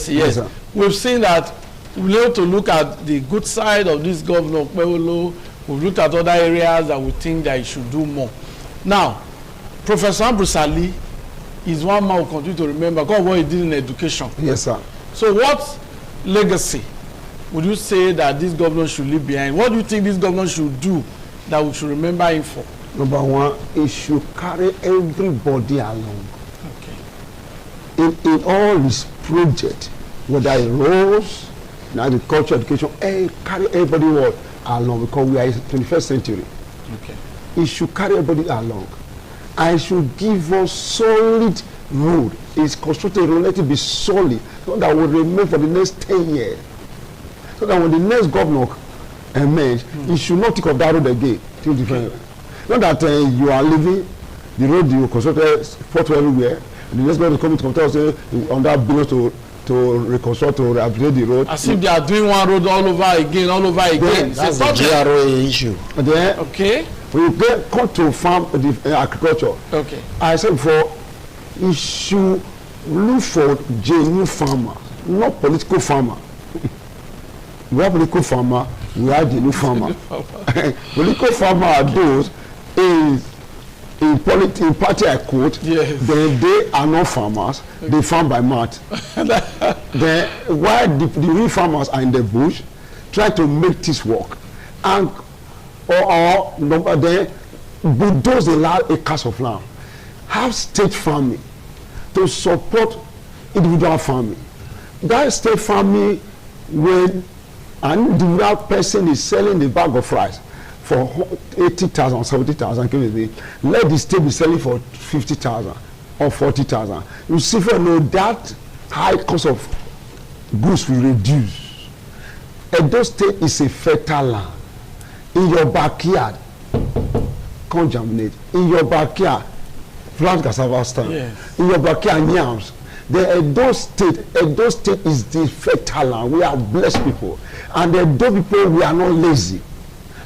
yes. We've seen that we need to look at the good side of this governor, Okpebholo. We've looked at other areas that we think that he should do more. Now, Professor Ambrose Ali is one man who continue to remember God what he did in education. Yes, sir. So what legacy would you say that this governor should leave behind? What do you think this governor should do that we should remember him for? Number one, he should carry everybody along. Okay. In all his projects, whether it roads, in agriculture, education, carry everybody along, because we are in the 21st century. Okay. He should carry everybody along. And should give us solid road is constructed, let it be solid, so that will remain for the next 10 years. So that when the next governor emerge, he should not think of that road again. Think different. Not that you are leaving the road you constructed fought everywhere, and the next governor is coming to tell us on that billion to reconstruct or upgrade the road. As if they are doing one road all over again. Then, that's the GRA issue. Then, okay. When you come to farm agriculture, okay. I said before, you should look for genuine farmer, not political farmer. We have political farmer, we have genuine farmer. Political farmer are those in party I quote, yes. Then they are not farmers, they farm by mouth. Then while the real farmers are in the bush, try to make this work. And or then bulldoze the large acres of land. Have state farming to support individual farming. That state farming, when an individual person is selling a bag of rice for 80,000, 70,000, let the state be selling for 50,000 or 40,000. You see, for know that high cost of goods will reduce. Edo State is a fertile land. In your backyard, come germinate. In your backyard, plant cassava stand. Yes. In your backyard, yams. The Edo State is the fertile land. We are blessed people. And the Edo people, we are not lazy.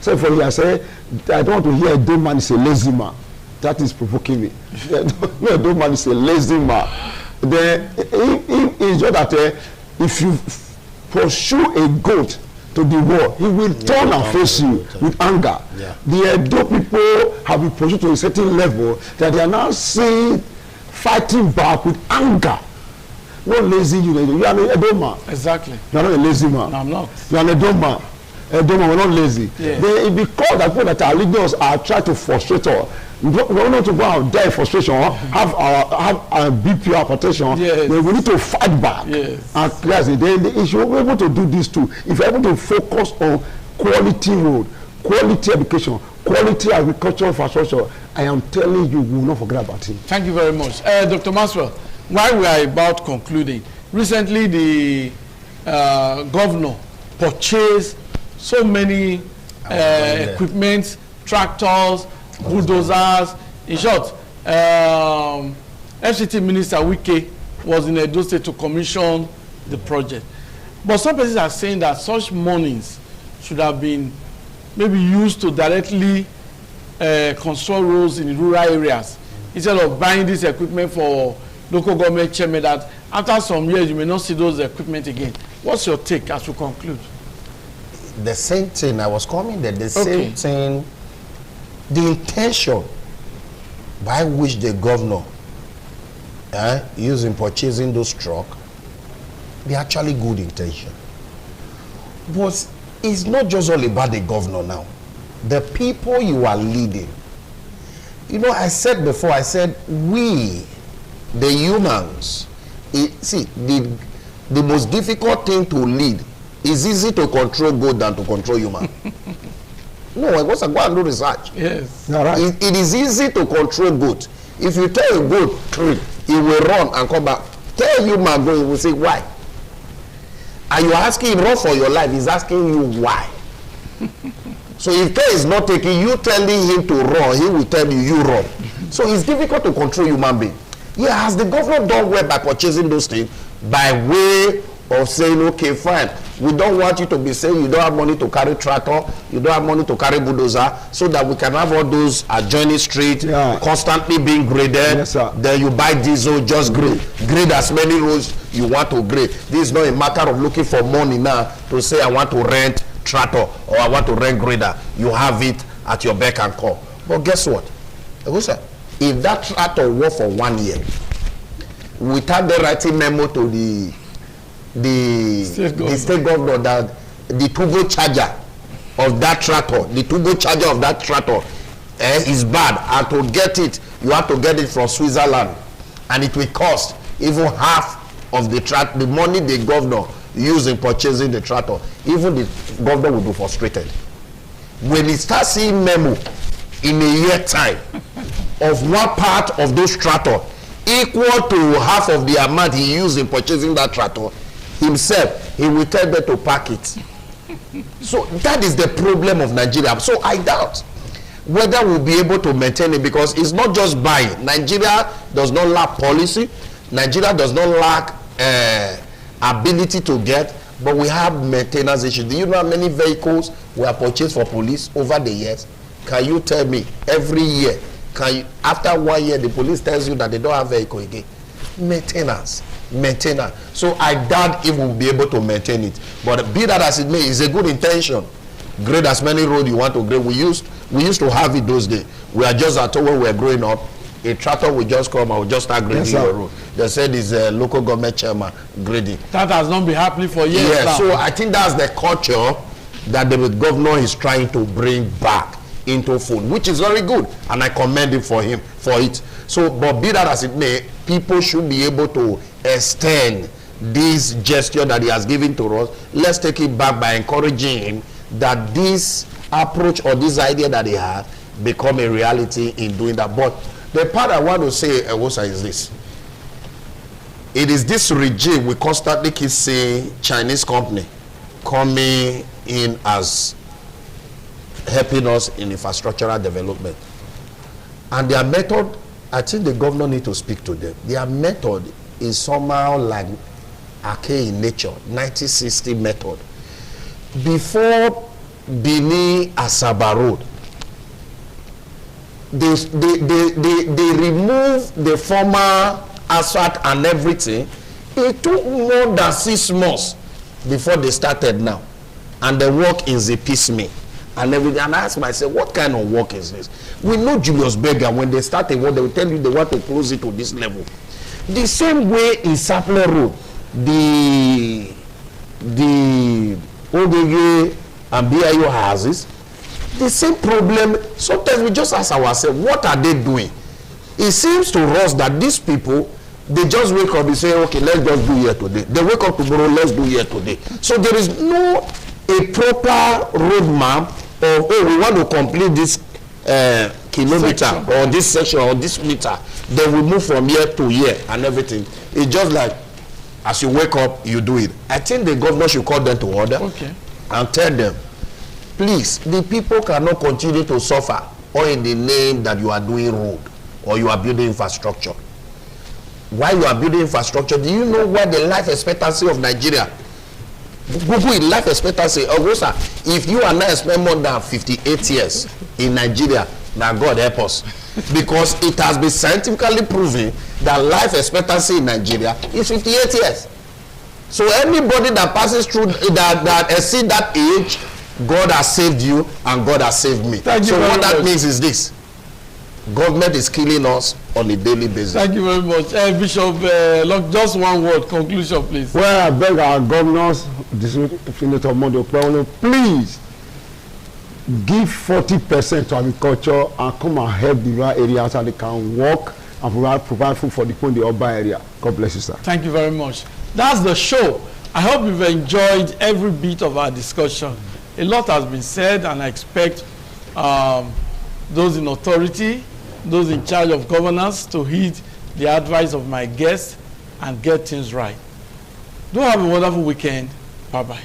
So for you, I say, I don't want to hear Edo man is a lazy man. That is provoking me. No, Edo man is a lazy man. It's just that if you pursue a goat to the war, he will turn and face you with anger. Yeah. The Edo people have been pursued to a certain level that they are now seeing fighting back with anger. Not lazy, you are an Edo man. Exactly. You are not a lazy man. No, I'm not. You are an Edo man. Edo man, we're not lazy. Yeah. Because the people that are leading us are trying to frustrate us. We don't want to go out and die in frustration, have our BP hypertension. Yes. Then we need to fight back. Yes. And then you should be able to do this too. If you're able to focus on quality road, quality education, quality agricultural infrastructure, I am telling you, we will not forget about it. Thank you very much. Dr. Maxwell, while we are about concluding, recently the governor purchased so many equipment, tractors, bulldozers. In short, FCT Minister Wike was in Edo State to commission the project. But some persons are saying that such monies should have been maybe used to directly construct roads in rural areas instead of buying this equipment for local government chairman, that after some years you may not see those equipment again. What's your take as we conclude? The same thing, I was coming there, the same thing, the intention by which the governor using purchasing those trucks, they're actually good intention. But it's not just all about the governor now. The people you are leading. You know, I said before, I said, we, the humans, see, the most difficult thing to lead is easy to control good than to control human. No, I was go and do research. Yes. Right. It is easy to control goat. If you tell a goat, it will run and come back. Tell human go, he will say, why? And you are asking him run for your life, he's asking you why. So if care is not taking, you telling him to run, he will tell you, you run. So it's difficult to control human being. Yeah, has the government done well by purchasing those things by way of saying, okay, fine, we don't want you to be saying you don't have money to carry tractor, you don't have money to carry bulldozer, so that we can have all those adjoining streets constantly being graded. Yes, sir. Then you buy diesel, just grade as many roads you want to grade. This is not a matter of looking for money now to say I want to rent tractor or I want to rent grader. You have it at your beck and call. But guess what? If that tractor work for 1 year without the writing memo to the state governor that the turbo charger of that tractor, is bad, and to get it you have to get it from Switzerland, and it will cost even half of the money the governor used in purchasing the tractor. Even the governor will be frustrated when he starts seeing memo in a year time of one part of those tractor equal to half of the amount he used in purchasing that tractor himself, he will tell them to pack it. So that is the problem of Nigeria. So I doubt whether we'll be able to maintain it, because it's not just buying. Nigeria does not lack policy. Nigeria does not lack ability to get, but we have maintenance issues. Do you know how many vehicles were purchased for police over the years? Can you tell me every year? After 1 year, the police tells you that they don't have vehicle again. Maintenance. So I doubt if we'll be able to maintain it. But be that as it may, it's a good intention. Grade as many roads you want to grade. We used to have it those days. We are just at when we were growing up, a tractor will just come and will just start grading your road. They said it's a local government chairman grading. That has not been happening for years now. So I think that's the culture that the governor is trying to bring back into food, which is very good, and I commend him for it. So, but be that as it may, people should be able to extend this gesture that he has given to us. Let's take it back by encouraging him that this approach or this idea that he had become a reality in doing that. But the part I want to say, Ewosa, is this. It is this regime we constantly keep saying Chinese company coming in as helping us in infrastructural development. And their method, I think the governor need to speak to them. Their method is somehow like archaic in nature, 1960 method. Before Benin Asaba Road, they removed the former asphalt and everything. It took more than 6 months before they started now. And the work is a piecemeal. And everything. And I asked myself, what kind of work is this? We know Julius Berger, when they start a work, they will tell you they want to close it to this level. The same way in Sapler Road, the OGG and BIO houses, the same problem. Sometimes we just ask ourselves, what are they doing? It seems to us that these people, they just wake up and say, okay, let's just do here today. They wake up tomorrow, let's do here today. So there is no a proper roadmap of, oh, we want to complete this kilometer section, or this section or this meter. Then we move from here to here and everything. It's just like, as you wake up, you do it. I think the governor should call them to order and tell them, please, the people cannot continue to suffer or in the name that you are doing road or you are building infrastructure. While you are building infrastructure, do you know what the life expectancy of Nigeria? Google it, life expectancy. Augusta, if you and I spend more than 58 years in Nigeria, now God help us. Because it has been scientifically proven that life expectancy in Nigeria is 58 years. So anybody that passes through that exceeds that age, God has saved you and God has saved me. So what that means is this: government is killing us on a daily basis. Thank you very much. Bishop, just one word, conclusion, please. Well, I beg our governors, Senator Mondo, please give 40% to agriculture and come and help the rural areas so they can work and provide food for the people in the urban area. God bless you, sir. Thank you very much. That's the show. I hope you've enjoyed every bit of our discussion. A lot has been said, and I expect those in authority, those in charge of governance, to heed the advice of my guests and get things right. Do have a wonderful weekend. Bye-bye.